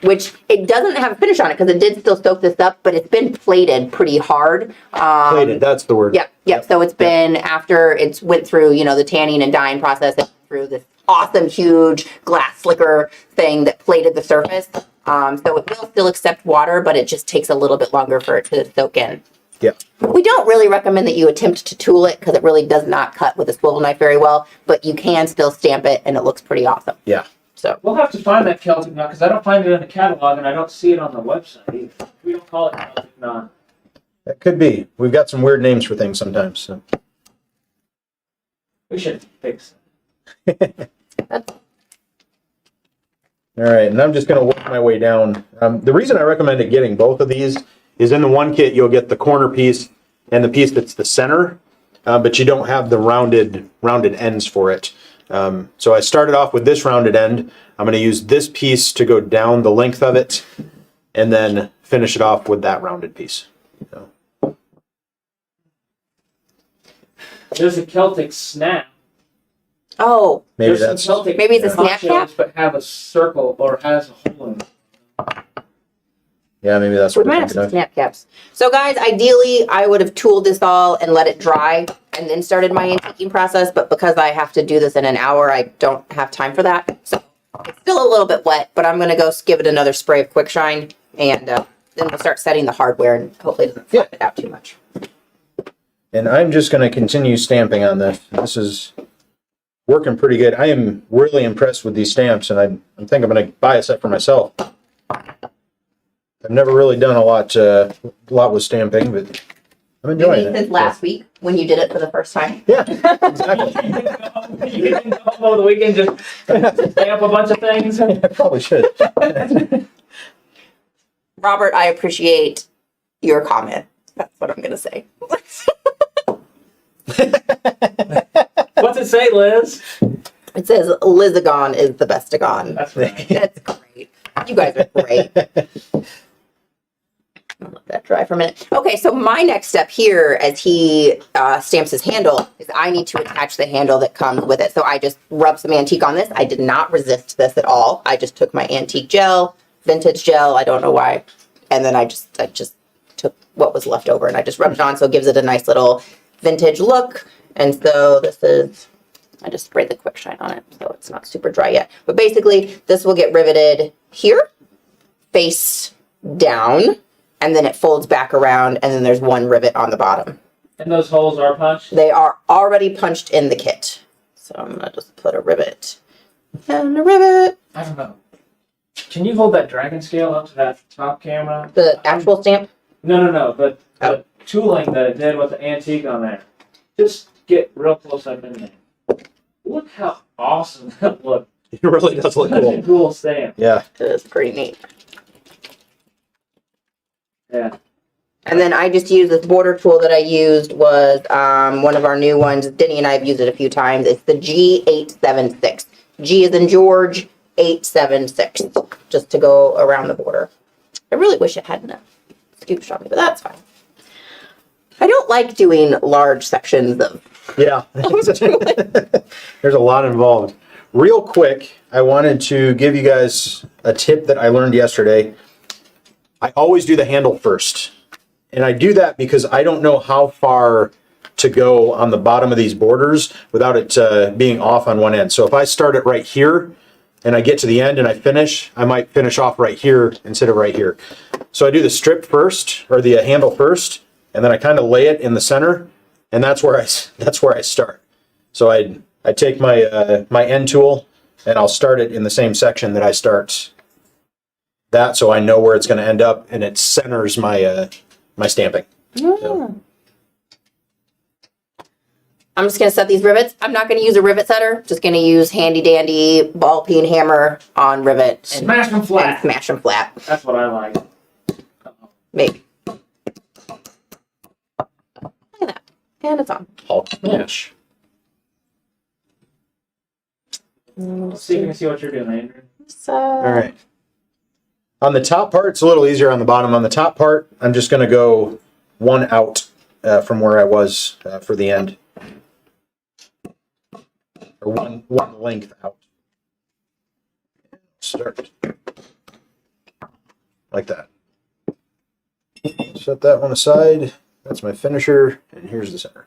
Which it doesn't have a finish on it because it did still soak this up, but it's been plated pretty hard. Plated, that's the word. Yep. So it's been after it's went through, the tanning and dyeing process, it went through this awesome, huge glass slicker thing that plated the surface. So it will still accept water, but it just takes a little bit longer for it to soak in. Yeah. We don't really recommend that you attempt to tool it because it really does not cut with a swivel knife very well, but you can still stamp it and it looks pretty awesome. Yeah. So We'll have to find that Celtic knot because I don't find it in the catalog and I don't see it on the website either. We don't call it Celtic knot. That could be. We've got some weird names for things sometimes. So. We should fix that's All right, and I'm just going to work my way down. The reason I recommended getting both of these is in the one kit you'll get the corner piece and the piece that's the center, but you don't have the rounded ends for it. So I started off with this rounded end. I'm going to use this piece to go down the length of it, and then finish it off with that rounded piece. So, There's a Celtic snap. oh, maybe There's some that's Celtic Maybe it's a snap ponchos, cap? but have a circle or has a hole in it. maybe that's we what might I'm have thinking some of. snap caps. So guys, ideally I would have tooled this all and let it dry and then started my antiquing process, but because I have to do this in an hour, I don't have time for that. So it's still a little bit wet, but I'm going to go give it another spray of Quick Shine and then Then we'll start setting the hardware and hopefully it doesn't flap it out too much. And I'm just going to continue stamping on this. This is working pretty good. I am really impressed with these stamps, and I think I'm going to buy a set for myself. I've never really done a lot with stamping, but I'm enjoying it. Since last week when you did it for the first time. Yeah, exactly. You didn't go home over the weekend just stamp a bunch of things. I probably should. Robert, I appreciate your comment. That's what I'm going to say. What's it say, Liz? It says Lizagon is the bestagon. That's right. That's great. You guys are great. I'll let that dry for a minute. Okay, so my next step here as he stamps his handle is I need to attach the handle that comes with it. So I just rubbed some antique on this. I did not resist this at all. I just took my antique gel, vintage gel, I don't know why, and then I just took what was left over and I just rubbed it on so it gives it a nice little vintage look. And so this is, I just sprayed the quick shine on it so it's not super dry yet. But basically this will get riveted here, face down, and then it folds back around and then there's one rivet on the bottom. And those holes are punched? They are already punched in the kit. So I'm gonna just put a rivet and a rivet. I don't know. Can you hold that dragon scale up to that top camera? The actual stamp? No. The tooling that it did with the antique on there. Just get real close up in there. Look how awesome that looked. It really does look Such a cool. cool stamp. Yeah. It's pretty neat. Yeah. And then I just used this border tool that I used was one of our new ones. Denny and I have used it a few times. It's the G876. G is in George, 876. Just to go around the border. I really wish it hadn't scooped on me, but that's fine. I don't like doing large sections of Yeah. There's a lot involved. Real quick, I wanted to give you guys a tip that I learned yesterday. I always do the handle first. And I do that because I don't know how far to go on the bottom of these borders without it being off on one end. So if I start it right here and I get to the end and I finish, I might finish off right here instead of right here. So I do the strip first, or the handle first, and then I kind of lay it in the center, and that's where I start. So I take my my end tool and I'll start it in the same section that I start that, so I know where it's going to end up, and it centers my my stamping. So. I'm just going to set these rivets. I'm not going to use a rivet setter. Just going to use handy dandy ball peen hammer on rivet. And, Smash them and flat. smash them flat. That's what I like. Maybe. Look at that. And it's on. Hulk smash. Let's see if we can see what you're doing, Andrew. All right. On the top part, it's a little easier on the bottom. On the top part, I'm just going to go one out from where I was for the end. Or one length out. Start. Like that. Set that one aside. That's my finisher, and here's the center.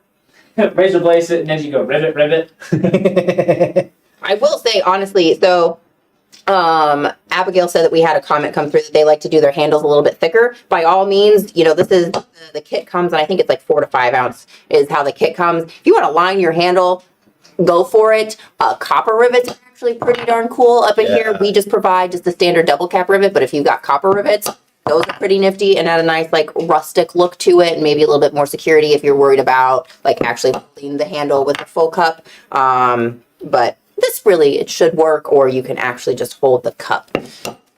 Razor blade it, and then you go rivet, rivet. I will say, honestly, so Abigail said that we had a comment come through that they like to do their handles a little bit thicker. By all means, you know, this is the kit comes, and I think it's like 4 to 5 ounce is how the kit comes. If you want to line your handle, go for it. Copper rivets are actually pretty darn cool up in here. We just provide just the standard double cap rivet, but if you've got copper rivets, those are pretty nifty and add a nice like rustic look to it, and maybe a little bit more security if you're worried about like actually holding the handle with the full cup. But this really, it should work, or you can actually just hold the cup,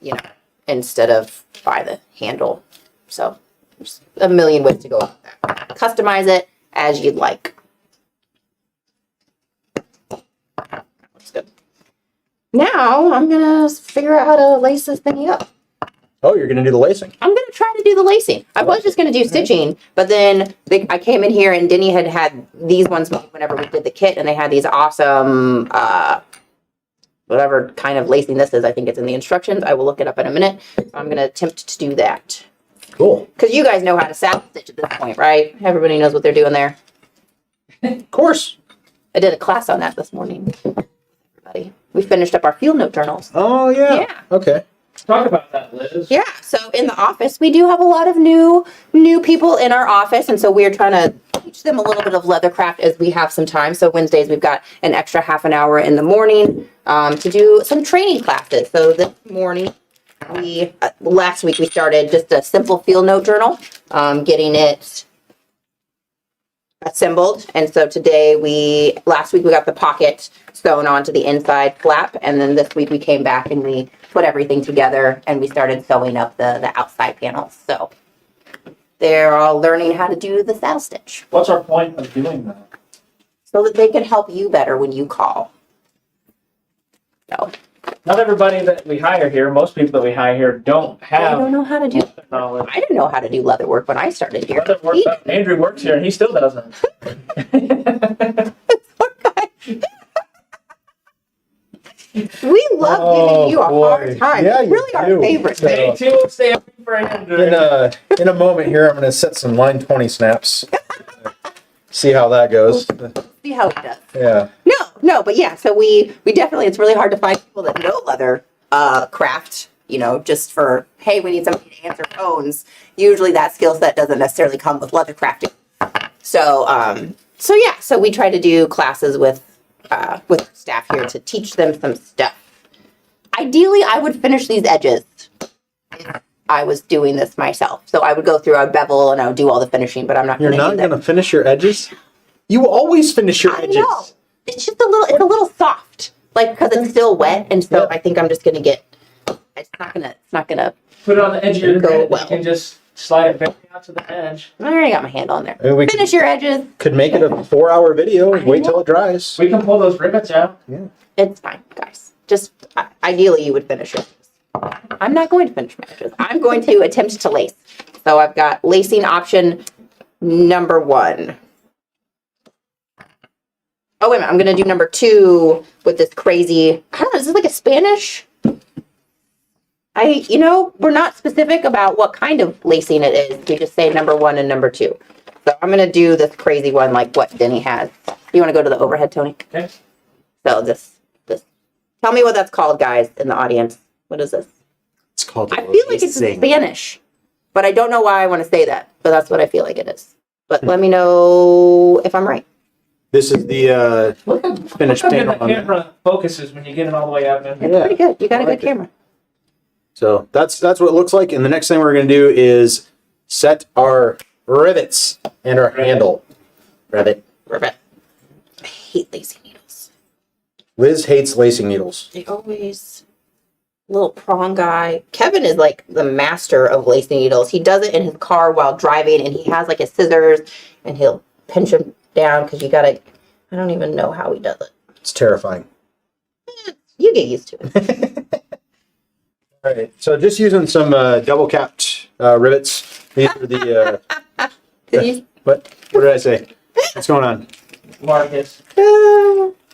you know, instead of by the handle. So there's a million ways to go about that. Customize it as you'd like. That's good. Now I'm gonna figure out how to lace this thingy up. Oh, you're going to do the lacing. I'm going to try to do the lacing. I was just going to do stitching, but then I came in here and Denny had these ones made whenever we did the kit, and they had these awesome, whatever kind of lacing this is. I think it's in the instructions. I will look it up in a minute. I'm going to attempt to do that. Cool. Because you guys know how to saddle stitch at this point, right? Everybody knows what they're doing there. Of course. I did a class on that this morning. Everybody. We finished up our field note journals. Oh, yeah. Yeah. Okay. Talk about that, Liz. Yeah, so in the office, we do have a lot of new people in our office, and so we're trying to teach them a little bit of leathercraft as we have some time. So Wednesdays, we've got an extra half an hour in the morning to do some training classes. So this morning, last week we started just a simple field note journal, getting it assembled. And so last week we got the pocket sewn onto the inside flap, and then this week we came back and we put everything together and we started sewing up the outside panels. So they're all learning how to do the saddle stitch What's our point of doing that? so that they can help you better when you call. So Not everybody that we hire here, most people that we hire here don't I have don't know how to do. knowledge. I didn't know how to do leather work when I started here. Andrew works here and he still doesn't. We love giving you a hard time. Yeah, It's really you our do. favorite. Stay tuned, stay up for Andrew. In a moment here, I'm going to set some line 20 snaps. See how that goes. See how he does. Yeah. No, but yeah, so we definitely, it's really hard to find people that know leather craft, just for, hey, we need somebody to answer phones. Usually that skill set doesn't necessarily come with leather crafting. So we try to do classes with staff here to teach them some stuff. Ideally, I would finish these edges if I was doing this myself. So I would go through, I would bevel, and I would do all the finishing, but I'm not You're going to not do going that. to finish your edges? You always finish your I edges. know. It's just it's a little soft, because it's still wet, and so I think I'm just gonna it's not gonna. Put it on the edge of your Go grid well. and just slide it back out to the edge. I already got my hand on there. Maybe we Finish your edges. could make it a 4-hour video and wait till it dries. We can pull those rivets out. It's fine, guys. Just ideally, you would finish your edges. I'm not going to finish my edges. I'm going to attempt to lace. So I've got lacing option number 1. Oh, wait a minute. I'm going to do number 2 with this crazy, I don't know, is this like a Spanish? We're not specific about what kind of lacing it is. We just say number 1 and number 2. So I'm going to do this crazy one like what Denny has. You want to go to the overhead, Tony? Okay. So this. Tell me what that's called, guys, in the audience. What is this? It's called I feel like it's in Spanish, but I don't know why I want to say that. But that's what I feel like it is. But let me know if I'm right. This is the Look how finished good panel the on that. camera focuses when you get it all the way up in. It's pretty good. You got a like good it. camera. So that's what it looks like. And the next thing we're going to do is set our rivets and our handle. Rivet. Ribbit. I hate lacy needles. Liz hates lacing needles. They always little prong guy. Kevin is like the master of lacing needles. He does it in his car while driving, and he has like his scissors, and he'll pinch them down because I don't even know how he does it. It's terrifying. You get used to it. All right. So just using some double capped rivets. These are the what did I say? What's going on? Marcus.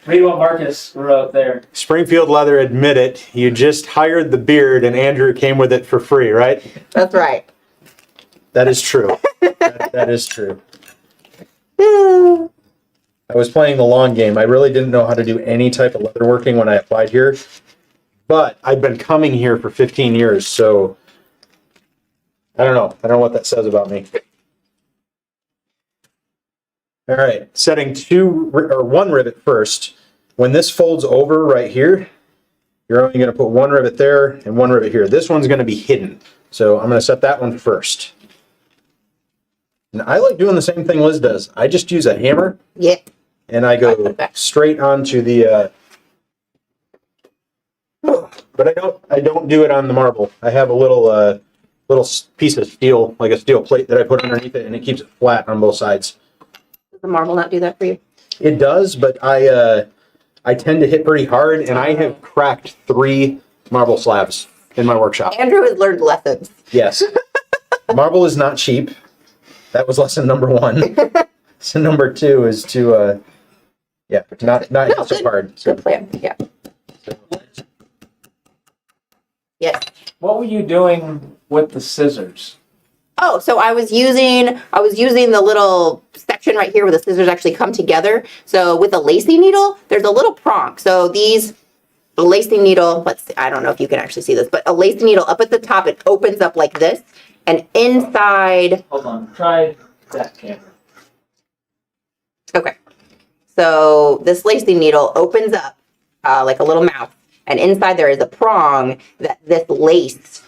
Read what Marcus wrote there. Springfield Leather admit it. You just hired the beard and Andrew came with it for free, right? That's right. That is true. that is true. I was playing the long game. I really didn't know how to do any type of leatherworking when I applied here. But I've been coming here for 15 years, so I don't know. I don't know what that says about me. All right, setting 1 rivet first. When this folds over right here, you're only going to put 1 rivet there and 1 rivet here. This one's going to be hidden, so I'm going to set that one first. And I like doing the same thing Liz does. I just use a hammer. Yeah. And I go straight onto the. But I don't do it on the marble. I have a little piece of steel, like a steel plate that I put underneath it, and it keeps it flat on both sides. Does the marble not do that for you? It does, but I tend to hit pretty hard, and I have cracked 3 marble slabs in my workshop. Andrew has learned lessons. Yes, marble is not cheap. That was lesson number 1. So number 2 is to not hit so hard. Good plan. Yeah. Yes. What were you doing with the scissors? Oh, so I was using the little section right here where the scissors actually come together. So with a lacy needle, there's a little prong. So these the lacing needle, let's see, I don't know if you can actually see this, but a lacing needle up at the top, it opens up like this, and inside, Hold on. Try that camera. okay. So this lacing needle opens up like a little mouth, and inside there is a prong that this lace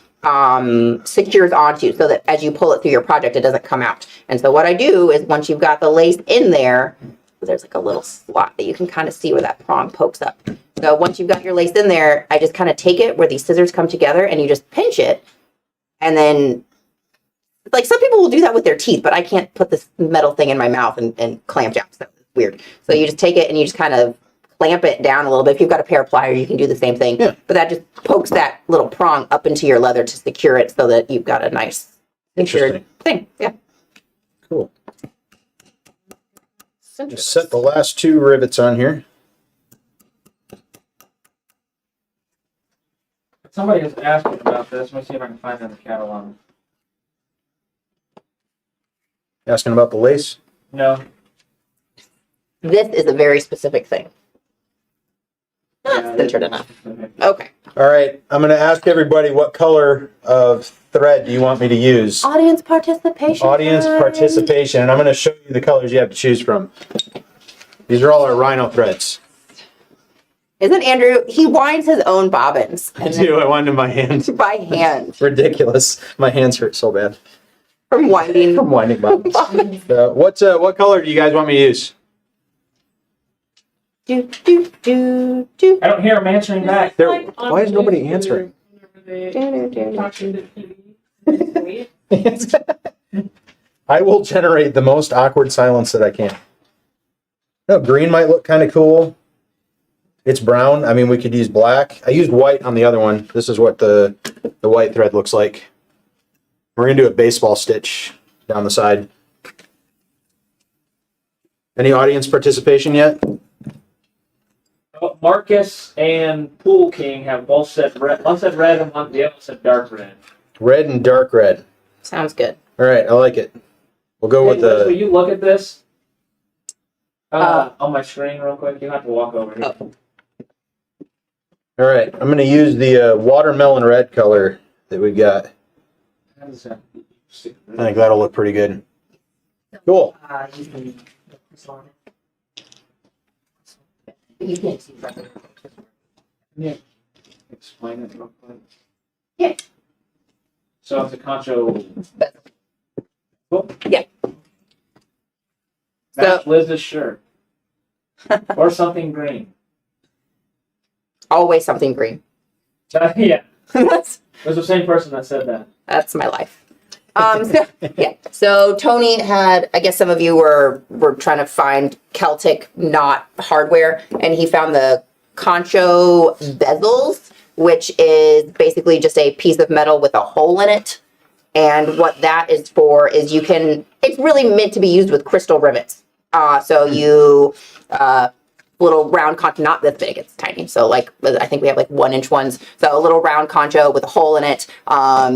secures onto, so that as you pull it through your project, it doesn't come out. And so what I do is once you've got the lace in there, there's like a little slot that you can kind of see where that prong pokes up. So once you've got your lace in there, I just kind of take it where these scissors come together and you just pinch it. And then, like, some people will do that with their teeth, but I can't put this metal thing in my mouth and clamp down. So it's weird. So you just take it and you just kind of clamp it down a little bit. If you've got a pair of pliers, you can do the same thing. Yeah. But that just pokes that little prong up into your leather to secure it so that you've got a nice secured thing. Yeah. Cool. Just set the last 2 rivets on here. Somebody has asked me about this. Let me see if I can find it in the catalog. Asking about the lace. No. This is a very specific thing. That's centered enough. Okay. All right, I'm going to ask everybody what color of thread do you want me to use? Audience participation. Audience participation, and I'm going to show you the colors you have to choose from. These are all our rhino threads. Isn't Andrew, he winds his own bobbins. I do, I wind in my hands. By hand. Ridiculous. My hands hurt so bad. From winding. From winding bobbins. What color do you guys want me to use? Do, do, do, do. I don't hear him answering back. There, Like on why is nobody YouTube, answering? whenever they talk to the TV. I will generate the most awkward silence that I can. No, green might look kind of cool. It's brown. I mean, we could use black. I used white on the other one. This is what the white thread looks like. We're going to do a baseball stitch down the side. Any audience participation yet? Marcus and Pool King have both said red. One said red and the other said dark red. Red and dark red. Sounds good. All right, I like it. We'll go with Will the... you look at this? On my screen real quick. You have to walk over here. Oh. All right, I'm going to use the watermelon red color that we've got. How does that- I think that'll look pretty good. Cool. You can you can't see that. Yeah. Explain it real quick. Yeah. So it's a concho. Cool. Yeah. Match Liz's shirt. Or something green. Always something green. Yeah. that's, It was the same person that said that. that's my life. So, yeah. So Tony had, I guess some of you were trying to find Celtic knot hardware, and he found the concho bezels, which is basically just a piece of metal with a hole in it. And what that is for is it's really meant to be used with crystal rivets. So you, little round concho, not this big, it's tiny. So like, I think we have like 1-inch ones. So a little round concho with a hole in it.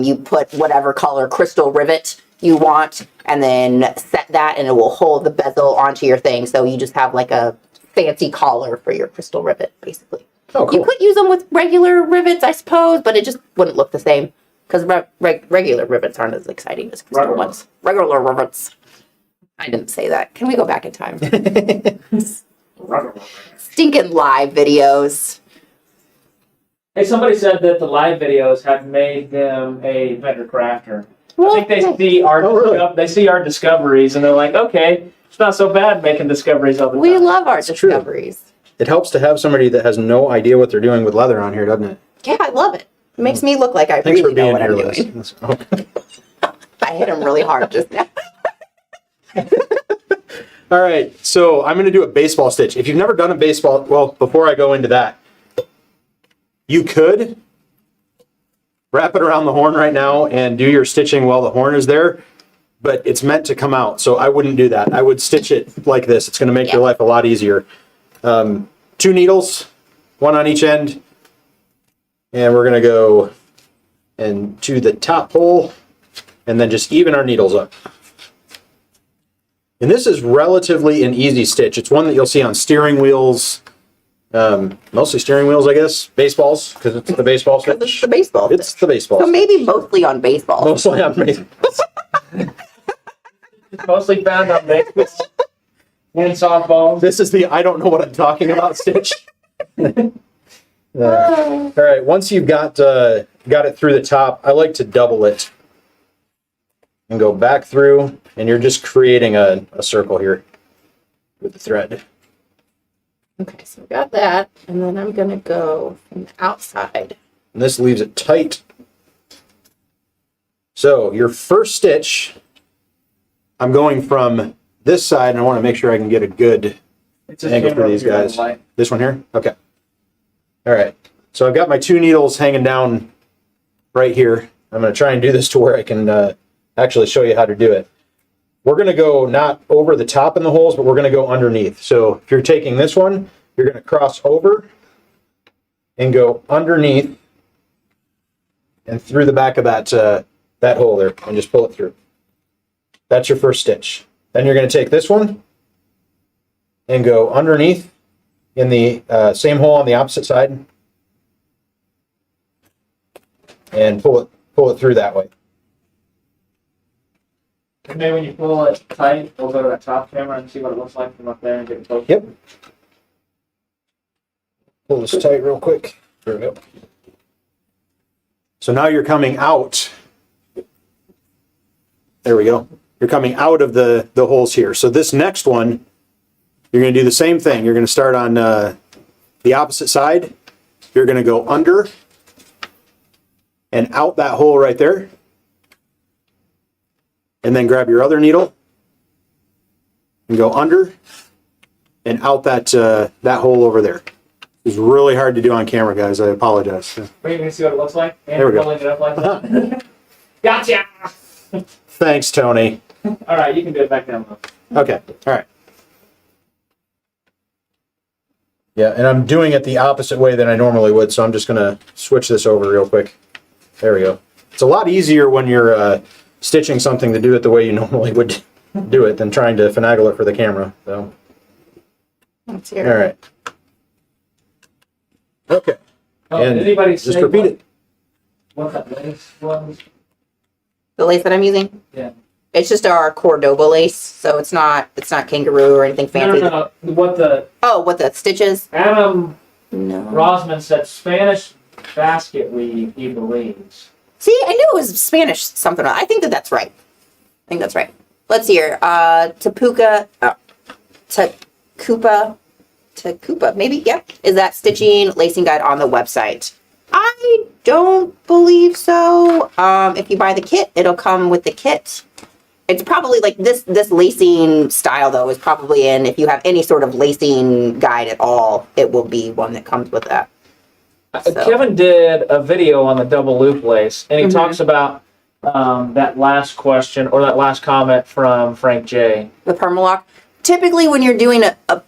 You put whatever color crystal rivet you want, and then set that, and it will hold the bezel onto your thing. So you just have like a fancy collar for your crystal rivet, basically. Oh, cool. You could use them with regular rivets, I suppose, but it just wouldn't look the same. Because regular rivets aren't as exciting as crystal ones. Regular rivets. I didn't say that. Can we go back in time? Stinking live videos. Hey, somebody said that the live videos have made them a better crafter. I think they see our they see our discoveries and they're like, okay, it's not so bad making discoveries all the time. We love our true. discoveries. It helps to have somebody that has no idea what they're doing with leather on here, doesn't it? Yeah, I love it. It makes me look like I Thanks really for know being what here, I'm Liz. doing. That's- okay. I hit him really hard just now. All right, so I'm going to do a baseball stitch. If you've never done a baseball, well, before I go into that, you could wrap it around the horn right now and do your stitching while the horn is there, but it's meant to come out, so I wouldn't do that. I would stitch it like this. It's going to make your life a lot easier. 2 needles, 1 on each end, and we're going to go to the top hole and then just even our needles up. And this is relatively an easy stitch. It's one that you'll see on steering wheels, Mostly steering wheels, I guess. Baseballs, because it's the baseball It's stitch. the baseball. It's the baseball. So maybe mostly on baseball. Mostly on baseball. Mostly found on baseball and softball. This is the I don't know what I'm talking about stitch. All right, once you've got it through the top, I like to double it and go back through, and you're just creating a circle here with the thread. Okay, so we got that, and then I'm gonna go from the outside. And this leaves it tight. So your first stitch, I'm going from this side, and I want to make sure I can get a good It's just angle for camera these over here, guys. light. This one here? Okay. All right. So I've got my 2 needles hanging down right here. I'm going to try and do this to where I can actually show you how to do it. We're going to go not over the top in the holes, but we're going to go underneath. So if you're taking this one, you're going to cross over and go underneath and through the back of that hole there and just pull it through. That's your first stitch. Then you're going to take this one and go underneath in the same hole on the opposite side and pull it through that way. And maybe when you pull it tight, we'll go to that top camera and see what it looks like from up there and get close. Yep. Pull this tight real quick. There we go. So now you're coming out. There we go. You're coming out of the holes here. So this next one, you're going to do the same thing. You're going to start on the opposite side. You're going to go under and out that hole right there. And then grab your other needle and go under and out that that hole over there. It's really hard to do on camera, guys. I apologize. Wait, you can see what it looks like? And There we go. pulling it up like that. Gotcha! Thanks, Tony. All right, you can do it back down low. Okay, all right. Yeah, and I'm doing it the opposite way than I normally would, so I'm just going to switch this over real quick. There we go. It's a lot easier when you're stitching something to do it the way you normally would do it than trying to finagle it for the camera. So, Let's all hear it. right. Okay, Oh, and did anybody just say repeat it. what that lace was? The lace that I'm using? Yeah. It's just our Cordoba lace, so it's not kangaroo or anything fancy. No. What the Oh, what the stitches? Adam No. Rosman said Spanish basket weave, he believes. See, I knew it was Spanish something. I think that's right. I think that's right. Let's see here. Takupa, maybe, yeah. Is that stitching lacing guide on the website? I don't believe so. If you buy the kit, it'll come with the kit. It's probably like this lacing style though is probably in, if you have any sort of lacing guide at all, it will be one that comes with that. So. Kevin did a video on the double loop lace, and he talks about that last question or that last comment from Frank J. The Permalock. Typically, when you're doing a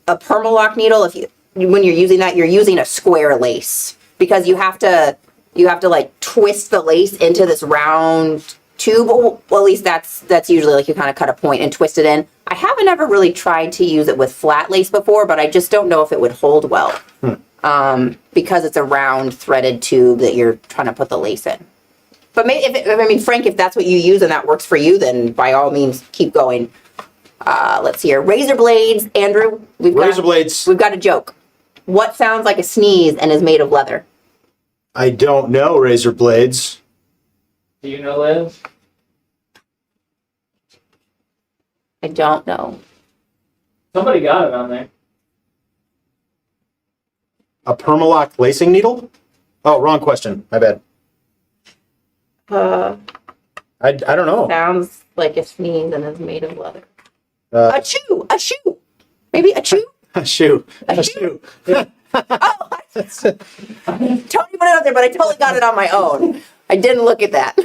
Permalock needle, when you're using that, you're using a square lace because you have to like twist the lace into this round tube. Well, at least that's usually like you kind of cut a point and twist it in. I haven't ever really tried to use it with flat lace before, but I just don't know if it would hold well because it's a round threaded tube that you're trying to put the lace in. But maybe, Frank, if that's what you use and that works for you, then by all means, keep going. Let's see here. Razor blades, Andrew. Razor blades. We've got a joke. What sounds like a sneeze and is made of leather? I don't know, razor blades. Do you know, Liz? I don't know. Somebody got it on there. A Permalock lacing needle? Oh, wrong question. My bad. I don't know. Sounds like a sneeze and is made of leather. A shoe. Maybe a shoe. A shoe. A shoe. Oh, Tony put it up there, but I totally got it on my own. I didn't look at that.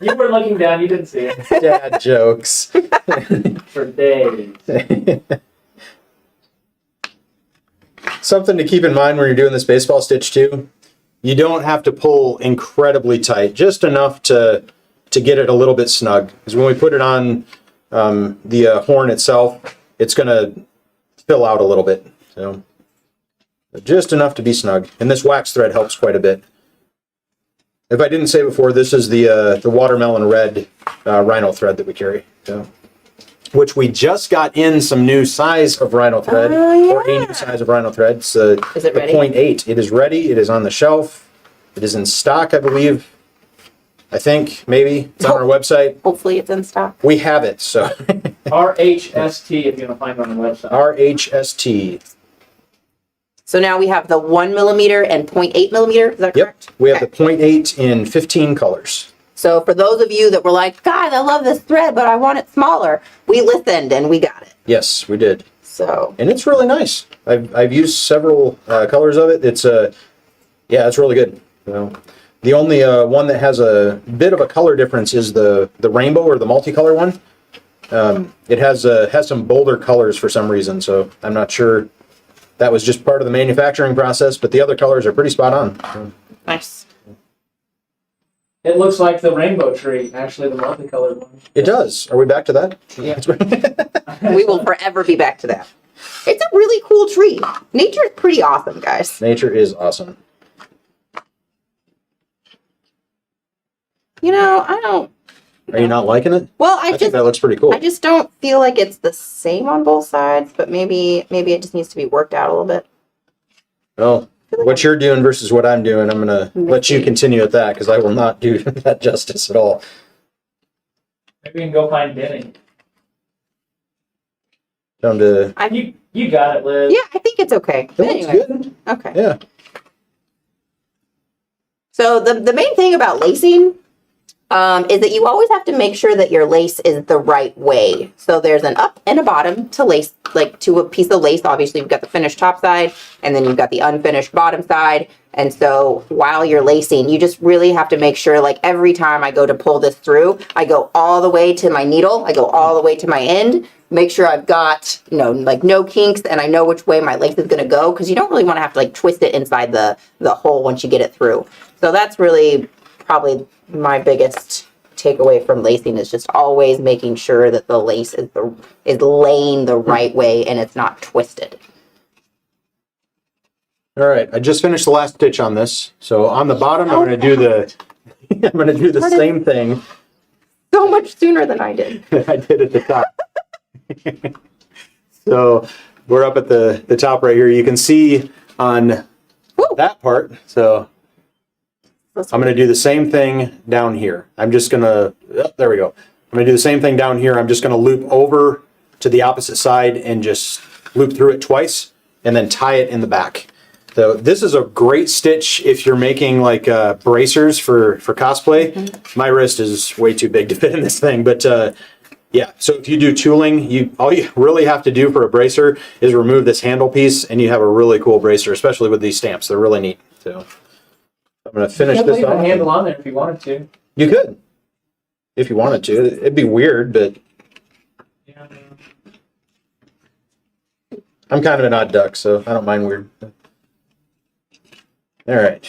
You were looking down, you didn't see it. Dad jokes. For days. Something to keep in mind when you're doing this baseball stitch too, you don't have to pull incredibly tight, just enough to get it a little bit snug. Because when we put it on the horn itself, it's going to fill out a little bit. So Just enough to be snug. And this wax thread helps quite a bit. If I didn't say before, this is the watermelon red rhino thread that we carry. So, which we just got in some new size of rhino thread, or a new size of rhino thread. It's Is it the ready? 0.8. It is ready. It is on the shelf. It is in stock, I believe. I think, maybe. It's on our website. Hopefully it's in stock. We have it, so. RHST if you're gonna find it on the website. RHST. So now we have the 1 millimeter and 0.8 millimeter. Is that Yep. correct? We have Okay. the 0.8 in 15 colors. So for those of you that were like, God, I love this thread, but I want it smaller, we listened and we got it. Yes, we did. So And it's really nice. I've used several colors of it. It's yeah, it's really good. The only one that has a bit of a color difference is the rainbow or the multicolor one. It has some bolder colors for some reason, so I'm not sure that was just part of the manufacturing process, but the other colors are pretty spot on. nice. It looks like the rainbow tree, actually, the multicolored one. It does. Are we back to that? Yeah. We will forever be back to that. It's a really cool tree. Nature's pretty awesome, guys. Nature is awesome. You know, I don't. Are you not liking it? Well, I think that looks pretty cool. I just don't feel like it's the same on both sides, but maybe it just needs to be worked out a little bit. Well, what you're doing versus what I'm doing, I'm going to let you continue at that because I will not do that justice at all. Maybe we can go find Denny. Down to, You got it, Liz. Yeah, I think it's okay. it But looks anyway, good. okay. Yeah. So the main thing about lacing is that you always have to make sure that your lace is the right way. So there's an up and a bottom to lace, like to a piece of lace. Obviously, you've got the finished top side, and then you've got the unfinished bottom side. And so while you're lacing, you just really have to make sure, like every time I go to pull this through, I go all the way to my needle. I go all the way to my end. Make sure I've got, like no kinks, and I know which way my lace is going to go, because you don't really want to have to like twist it inside the hole once you get it through. So that's really probably my biggest takeaway from lacing, is just always making sure that the lace is laying the right way and it's not twisted. All right. I just finished the last stitch on this. So on the bottom, I'm going to do the same thing So much sooner than I did. that I did at the top. So we're up at the top right here. You can see on that part. So I'm going to do the same thing down here. I'm just going to, there we go. I'm going to do the same thing down here. I'm just going to loop over to the opposite side and just loop through it twice and then tie it in the back. So this is a great stitch if you're making like bracers for cosplay. Mm-hmm. My wrist is way too big to fit in this thing, but yeah. So if you do tooling, all you really have to do for a bracer is remove this handle piece, and you have a really cool bracer, especially with these stamps. They're really neat. So I'm going to finish Can't this leave a off. handle on there if you wanted to. You could, if you wanted to. It'd be weird, but Yeah. I'm kind of an odd duck, so I don't mind weird. All right.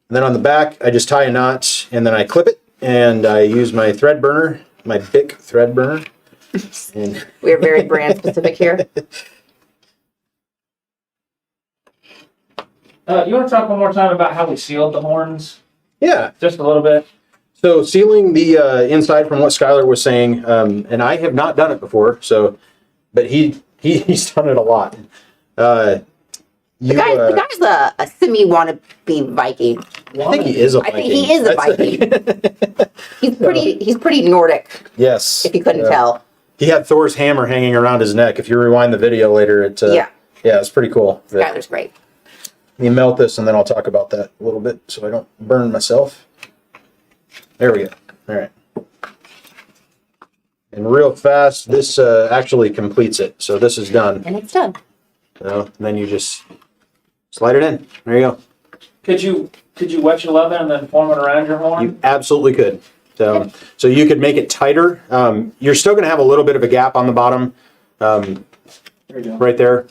And then on the back, I just tie a knot, and then I clip it, and I use my thread burner, my Bic thread burner. And We're very brand specific here. You want to talk one more time about how we sealed the horns? yeah, Just a little bit. so sealing the inside from what Skylar was saying, and I have not done it before, but he's done it a lot. The guy's a semi wannabe Viking. I think he is a I Viking. think he is a Viking. He's pretty Nordic, Yes. if you couldn't tell. He had Thor's hammer hanging around his neck. If you rewind the video later, yeah, it's pretty cool. Skylar's great. Let me melt this, and then I'll talk about that a little bit so I don't burn myself. There we go. All right. And real fast, this actually completes it. So this is done. And it's done. And then you just slide it in. There you go. Could you wet your leather and then form it around your horn? You absolutely could. So you could make it tighter. You're still going to have a little bit of a gap on the bottom, There you go. right there.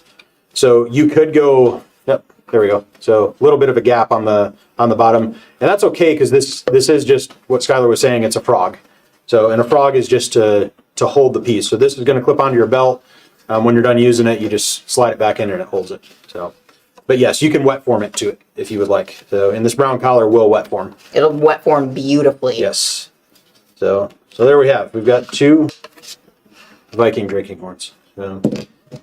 So you could go. Yep. There we go. So a little bit of a gap on the bottom, and that's okay because this is just what Skylar was saying. It's a frog. So and a frog is just to hold the piece. So this is going to clip onto your belt. When you're done using it, you just slide it back in and it holds it. So, but yes, you can wet form it to it if you would like. So, and this brown collar will wet form. It'll wet form beautifully. Yes. So there we have. We've got 2 Viking drinking horns.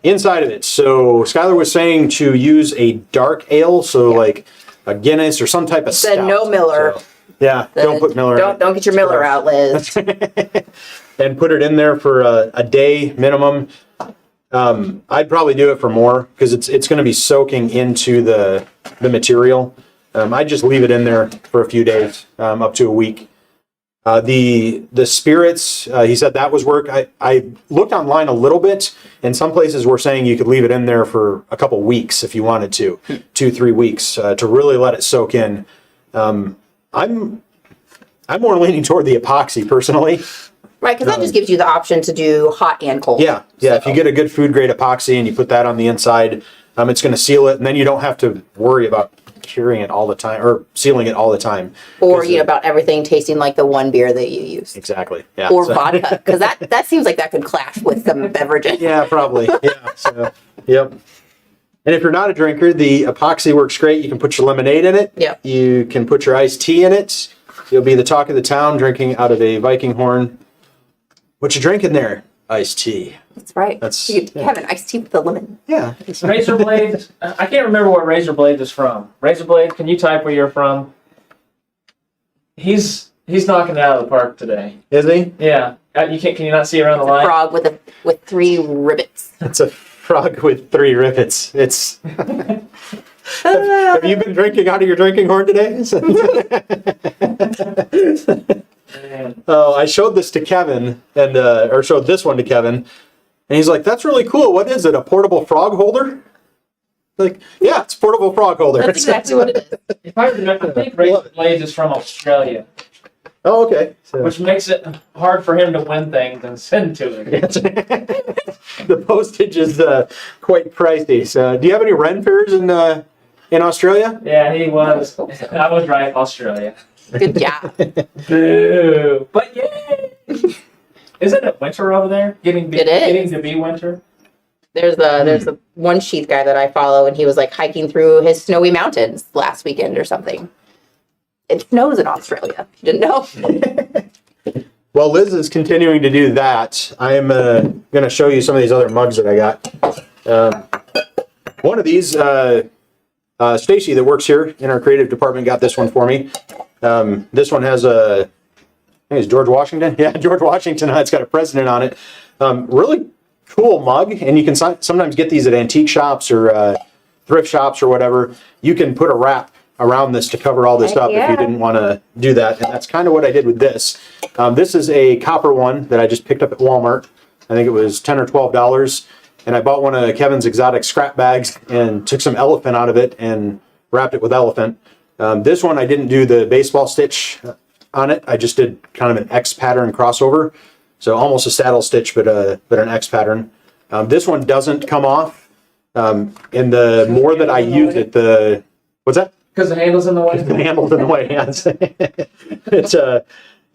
Inside of it, so Skylar was saying to use a dark ale, so like a Guinness or some type of Said stout. no Miller. So, yeah, don't put Miller in it. Don't get your Miller out, Liz. And put it in there for a day minimum. I'd probably do it for more because it's going to be soaking into the material. I'd just leave it in there for a few days, up to a week. The spirits, he said that was work. I looked online a little bit, and some places were saying you could leave it in there for a couple weeks if you wanted to, 2-3 weeks, to really let it soak in. I'm more leaning toward the epoxy personally. Right, because that just gives you the option to do hot and cold. Yeah. If you get a good food grade epoxy and you put that on the inside, it's going to seal it, and then you don't have to worry about curing it all the time or sealing it all the time. Or about everything tasting like the one beer that you use. Exactly. Yeah. Or vodka, because that seems like that could clash with some beverages. Yeah, probably. Yeah. So, yep. And if you're not a drinker, the epoxy works great. You can put your lemonade in it. Yep. You can put your iced tea in it. You'll be the talk of the town drinking out of a Viking horn. What you drinking there? Iced tea. That's right. You could have an iced tea with a lemon. Yeah. Razor Blade. I can't remember where Razor Blade is from. Razor Blade, can you type where you're from? He's knocking it out of the park today. Is he? Yeah. Can you not see around the line? Frog with 3 rivets. It's a frog with 3 rivets. It's. Have you been drinking out of your drinking horn today? Man. Oh, I showed this to Kevin, or showed this one to Kevin, and he's like, "That's really cool. What is it? A portable frog holder?" Like, yeah, it's a portable frog holder. That's exactly what it is. If I remember, I think Razor Blade is from Australia, Oh, okay. So, which makes it hard for him to win things and send to it. the postage is quite pricey. So, do you have any Ren fairs in Australia? Yeah, he was. I was right, Australia. Good job. Boo! But yay! Isn't it winter over there? Getting to be winter. There's a one sheath guy that I follow, and he was like hiking through his snowy mountains last weekend or something. It snows in Australia. You didn't know? Well, Liz is continuing to do that. I am going to show you some of these other mugs that I got. One of these, Stacy that works here in our creative department got this one for me. This one has I think it's George Washington. Yeah, George Washington. It's got a president on it. Really cool mug, and you can sometimes get these at antique shops or thrift shops or whatever. You can put a wrap around this to cover all this up if you didn't want to do that, and that's kind of what I did with this. This is a copper one that I just picked up at Walmart. I think it was $10 or $12, and I bought one of Kevin's exotic scrap bags and took some elephant out of it and wrapped it with elephant. This one I didn't do the baseball stitch on it. I just did kind of an X pattern crossover, so almost a saddle stitch, but an X pattern. This one doesn't come off, and the more that I use it, what's that? Because the handle's in the way. The handle's in the way. It's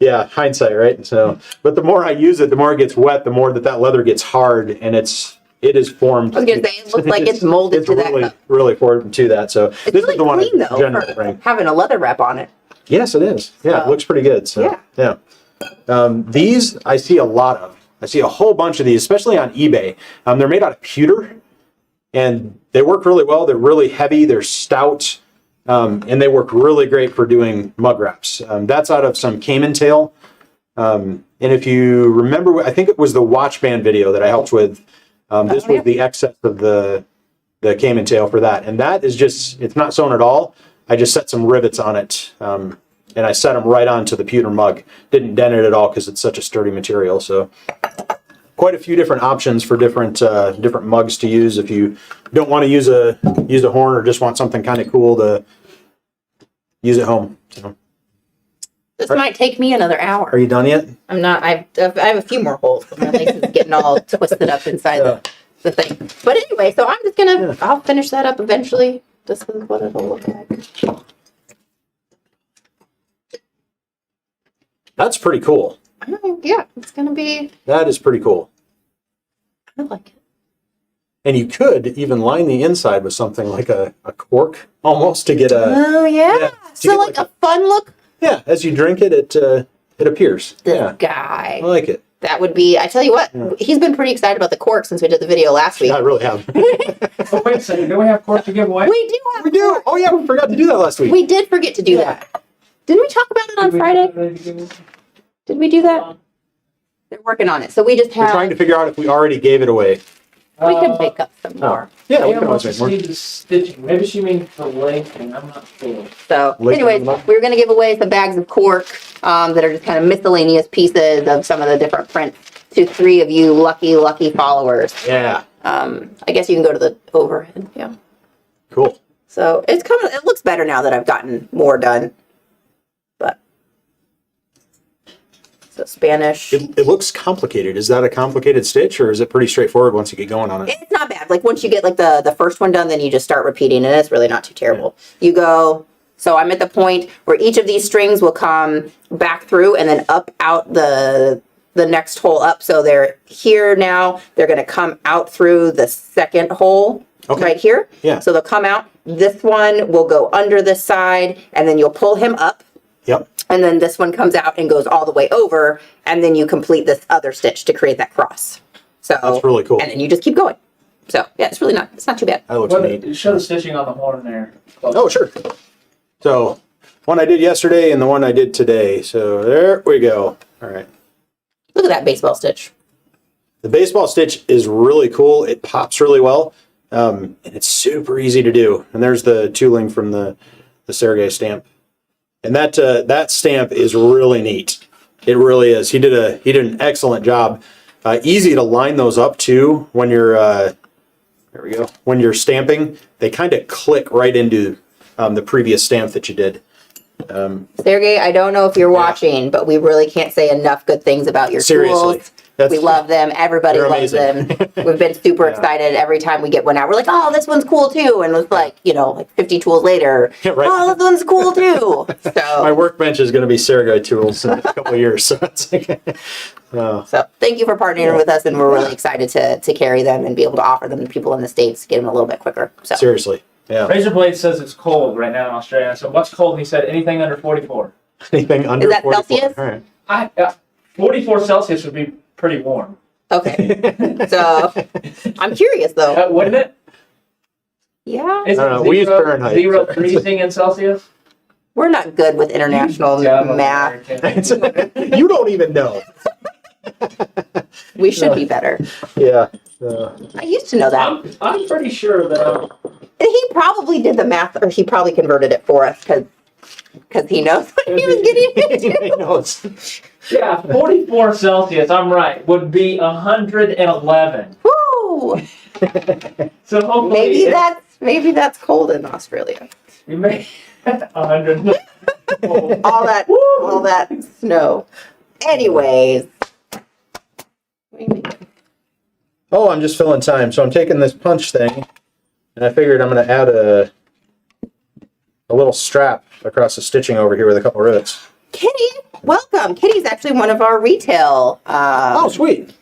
yeah, hindsight, right? So, but the more I use it, the more it gets wet, the more that leather gets hard, and it is formed. I was gonna say it looks like it's molded to really, that. really formed to that. So It's this really is the one clean I though generally for bring. having a leather wrap on it. Yes, it is. Yeah, it looks pretty good. So yeah. These I see a lot of. I see a whole bunch of these, especially on eBay. They're made out of pewter, and they work really well. They're really heavy. They're stout. And they work really great for doing mug wraps. That's out of some caiman tail. And if you remember, I think it was the watch band video that I helped with. This was the excess of the caiman tail for that. And that is just, it's not sewn at all. I just set some rivets on it. And I set them right onto the pewter mug. Didn't dent it at all because it's such a sturdy material. So quite a few different options for different mugs to use if you don't want to use a horn or just want something kind of cool to use at home. So, This might take me another hour. are you done yet? I'm not. I have a few more holes, but my lace is getting all twisted up inside the thing. But anyway, so I'm just gonna. I'll finish that up eventually. This is what it'll look like. That's pretty cool. Yeah, it's gonna be. That is pretty cool. I like it. And you could even line the inside with something like a cork almost to get a, Oh yeah. Yeah, to So get like like a fun look. yeah, as you drink it, it appears. This Yeah, guy. I like it. That would be. I tell you what, he's been pretty excited about the cork since we did the video last week. I really have. Oh, wait a second. Do we have cork to give away? We do have. We do. Oh yeah, we forgot to do that last week. We did forget to do that. Didn't we talk about it on Friday? Did we do that? They're working on it. So we just We're have. trying to figure out if we already gave it away. We could make up some more. Yeah, we Anna can wants always to make more. see the stitching. Maybe she means the linking. I'm not sure. So, Link anyways, them up. we were going to give away some bags of cork that are just kind of miscellaneous pieces of some of the different prints to 3 of you lucky followers. Yeah, I guess you can go to the overhead. Yeah. cool. So it's coming. It looks better now that I've gotten more done. But so Spanish. It looks complicated. Is that a complicated stitch, or is it pretty straightforward once you get going on it? It's not bad. Like once you get like the first one done, then you just start repeating, and it's really not too terrible. You go. So I'm at the point where each of these strings will come back through and then up out the next hole up. So they're here now. They're going to come out through the second hole right here. Yeah. So they'll come out. This one will go under this side, and then you'll pull him up. Yep. And then this one comes out and goes all the way over, and then you complete this other stitch to create that cross. So That's really cool. And then you just keep going. So yeah, it's not too bad. That looks neat. Show the stitching on the horn there. Oh, sure. So, one I did yesterday and the one I did today. So, there we go. All right. Look at that baseball stitch. The baseball stitch is really cool. It pops really well. And it's super easy to do. And there's the tooling from the Sergey stamp. And that stamp is really neat. It really is. He did an excellent job. Easy to line those up too when you're there we go. When you're stamping, they kind of click right into the previous stamp that you did. Sergey, I don't know if you're watching, but we really can't say enough good things about your Seriously. tools. We love them. Everybody They're loves amazing. them. We've been super excited every time we get one out. We're like, oh, this one's cool too. And it's like, like 50 tools later, Right. oh, this one's cool too. So, My workbench is going to be Sergey tools in a couple of years. So it's so thank you for partnering with us, and we're really excited to carry them and be able to offer them to people in the States, get them a little bit quicker. So seriously. Yeah. Razor Blade says it's cold right now in Australia. So what's cold? And he said anything under 44. Anything under Is that 44. Celsius? All right. 44 Celsius would be pretty warm. Okay. So I'm curious though. Wouldn't it? Yeah. Is I don't know. it We use Fahrenheit. 0 freezing in Celsius? We're not good with international Yeah, I'm math. American. You don't even know. We should be better. Yeah. I used to know that. I'm pretty sure that He probably did the math, or he probably converted it for us because he knows what he was getting into. He knows. yeah, 44 Celsius, I'm right, would be 111. Woo! So hopefully Maybe that's cold in Australia. you may 100. All that snow. Anyways. Oh, I'm just filling time. So I'm taking this punch thing, and I figured I'm going to add a little strap across the stitching over here with a couple rivets. Kitty, welcome. Kitty's actually one of our retail Oh, sweet.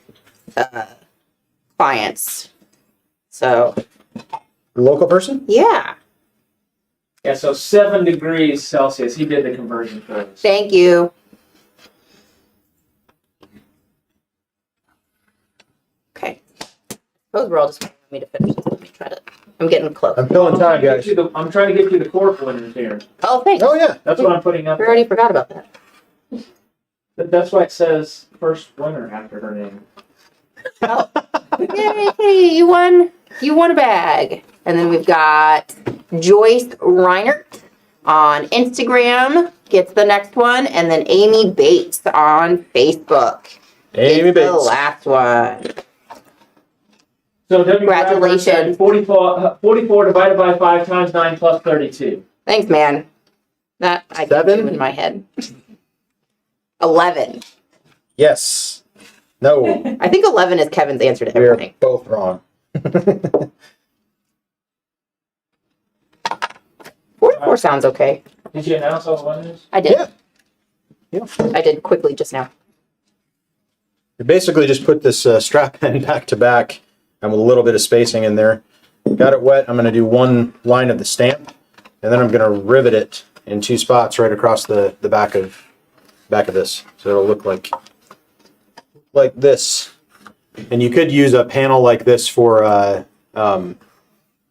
clients. So, Local person? yeah. Yeah, so 7 degrees Celsius. He did the conversion for us. Thank you. Okay. Suppose we're all just waiting for me to finish this. Let me try to. I'm getting close. I'm filling time, guys. I'm trying to get you the cork winners here. Oh, thanks. Oh, yeah. That's what I'm putting up. We already forgot about that. That's why it says first winner after her name. Oh. Yay, Kitty, you won a bag. And then we've got Joyce Reinert on Instagram gets the next one, and then Amy Bates on Facebook. Amy gets the Bates. last one. So W. Congratulations. 44 divided by 5 times 9 plus 32. Thanks, man. That I can 7? do in my head. 11. Yes. No. I think 11 is Kevin's answer to We're everything. both wrong. 44 sounds okay. Did you announce all the winners? I did. Yeah. I did quickly just now. You basically just put this strap end back to back and with a little bit of spacing in there. Got it wet. I'm going to do one line of the stamp, and then I'm going to rivet it in 2 spots right across the back of this. So it'll look like this. And you could use a panel like this for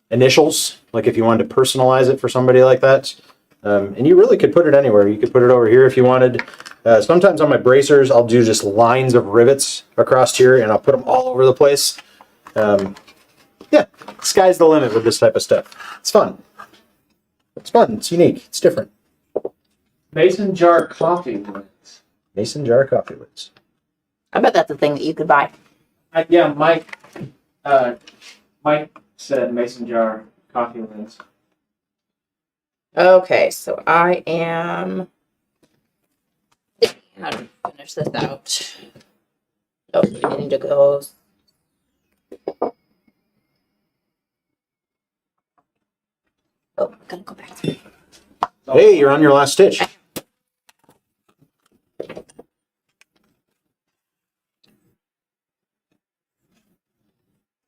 initials, like if you wanted to personalize it for somebody like that. And you really could put it anywhere. You could put it over here if you wanted. Sometimes on my bracers, I'll do just lines of rivets across here, and I'll put them all over the place. Yeah, sky's the limit with this type of stuff. It's fun. It's fun. It's unique. It's different. Mason jar coffee lids. Mason jar coffee lids. I bet that's a thing that you could buy. Yeah, Mike said mason jar coffee lids. Okay, so I am thinking how to finish this out. Oh, we need to go. Oh, I gotta go back through. Hey, you're on your last stitch.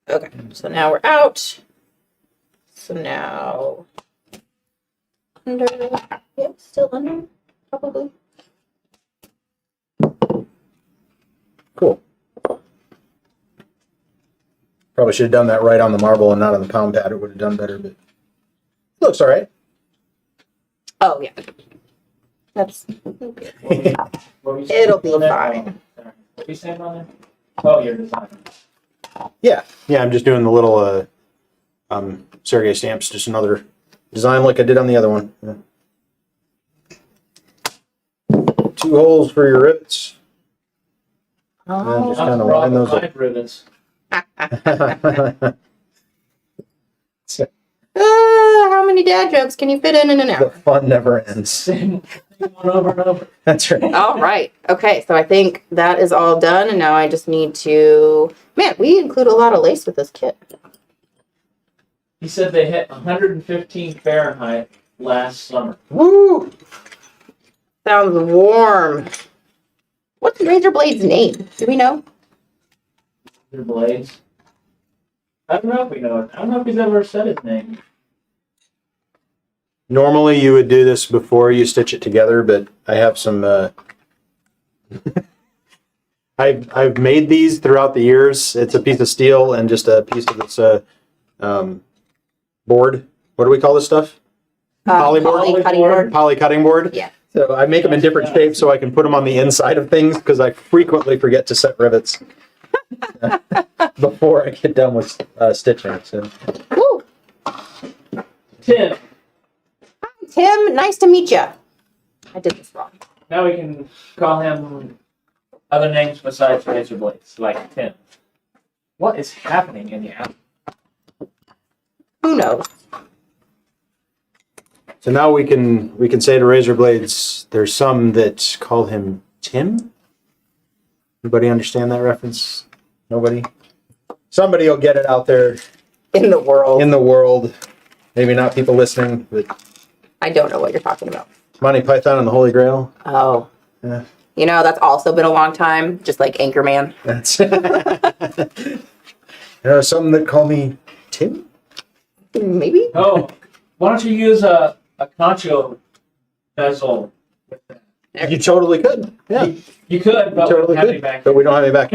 Okay, so now we're out. So now under, yep, still under, probably. Cool. Probably should have done that right on the marble and not on the pound pad. It would have done better, but it looks all right. Oh yeah, that's What were you saying? it'll be fine. What are you saying on there? Oh, your design. Yeah, I'm just doing the little Sergey stamps, just another design like I did on the other one. Yeah. 2 holes for your rivets. Oh, just kind of line those up. 5 rivets. how many dad jokes can you fit in an The hour? fun never ends. Same one over and over. That's right. All right. Okay, so I think that is all done, and now I just need to. Man, we include a lot of lace with this kit. He said they hit 115 Fahrenheit last summer. Woo! Sounds warm. What's Razor Blade's name? Do we know? Their blades. I don't know if we know it. I don't know if he's ever said his name. Normally you would do this before you stitch it together, but I have some I've made these throughout the years. It's a piece of steel and just a piece of this board. What do we call this stuff? Polyboard? Poly cutting board. Poly cutting board. Yeah. So I make them in different shapes so I can put them on the inside of things because I frequently forget to set rivets before I get done with stitching. So Woo. Tim. Tim, nice to meet you. I did this wrong. Now we can call him other names besides Razor Blades, like Tim. What is happening in the app? Who knows? So now we can say to Razor Blades, there's some that call him Tim. Anybody understand that reference? Nobody? Somebody will get it out there In the world. in the world. Maybe not people listening, but I don't know what you're talking about. Monty Python and the Holy Grail. Oh. Yeah. You know, that's also been a long time, just like Anchorman. That's there are some that call me Tim. Maybe? Oh, why don't you use a concho bezel? You totally could. Yeah, You could, but totally we don't have could. it back. But we don't have it back.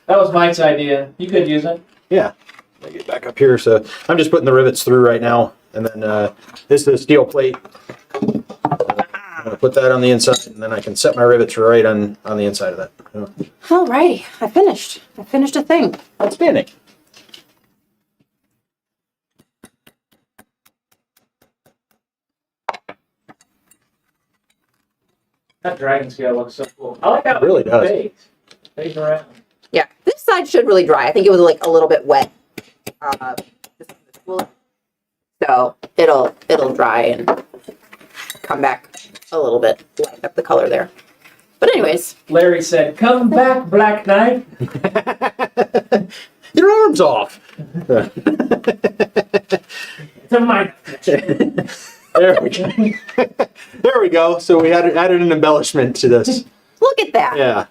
That was Mike's idea. You could use it. Yeah. Let me get back up here. So I'm just putting the rivets through right now. And then this is a steel plate. I'm going to put that on the inside, and then I can set my rivets right on the inside of that. Alrighty, I finished. I finished a thing. Outstanding. That dragon scale looks so cool. I like how It really does. Fades around. Yeah, this side should really dry. I think it was like a little bit wet. So it'll dry and come back a little bit, lighten up the color there. But anyways, Larry said, "Come back, Black Knight." Your arm's off. To my There we go. There we go. So we added an embellishment to this. look at that. Yeah.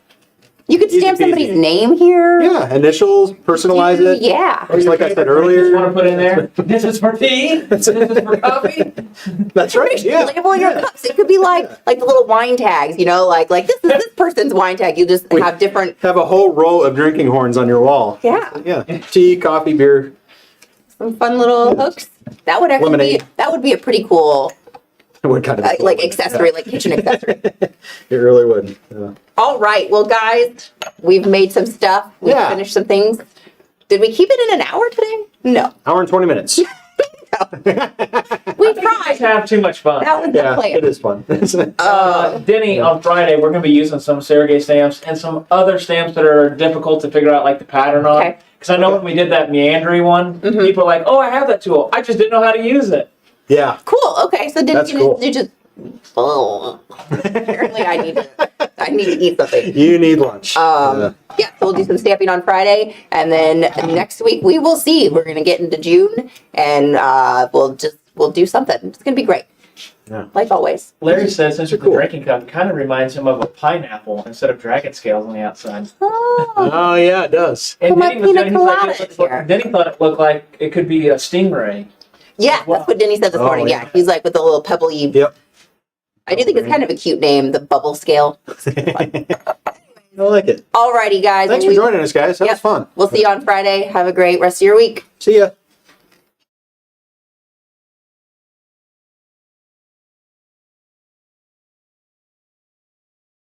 You could stamp Easy peasy. somebody's name here. Yeah, initials, personalize it. Yeah. Just like I said Just want earlier. to put in there. This is for tea. This is for coffee. That's right. Yeah. Label your cups. It could be like the little wine tags, like this is this person's wine tag. You just have different. Have a whole row of drinking horns on your wall. Yeah. Yeah. Tea, coffee, beer. Some fun little hooks. That would actually Lemonade. that would be a pretty cool What kind of accessory, like kitchen accessory. It really would. Yeah. All right, well, guys, we've made some stuff. We've Yeah. finished some things. Did we keep it in an hour today? No, Hour and 20 minutes. we You just tried. have too much fun. That was the Yeah, plan. it is fun. Denny, on Friday, we're going to be using some Sergey stamps and some other stamps that are difficult to figure out, like the pattern on. Okay. Because I know when we did that meandering one, people are like, "Oh, I have that tool. I just didn't know how to use it." Yeah. Cool. Okay, so did That's you, cool. you just? Oh, apparently I need to eat something. You need lunch. Yeah, so we'll do some stamping on Friday, and then next week we will see. We're gonna get into June, and we'll do something. It's gonna be great. Yeah. Like always. Larry says since it's Cool. a drinking cup, it kind of reminds him of a pineapple instead of dragon scales on the outside. Oh, Oh, yeah, it does. And Put my Denny was pina doing- he's like, colada "It looks in like-" here. Denny thought it looked like it could be a stingray. yeah, that's what Denny said this Oh, morning. yeah. Yeah, he's like with the little pebbly. Yep. I do think it's kind of a cute name, the bubble scale. I like it. Alrighty, guys. Thanks for joining us, guys. That was fun. We'll see you on Friday. Have a great rest of your week. See ya.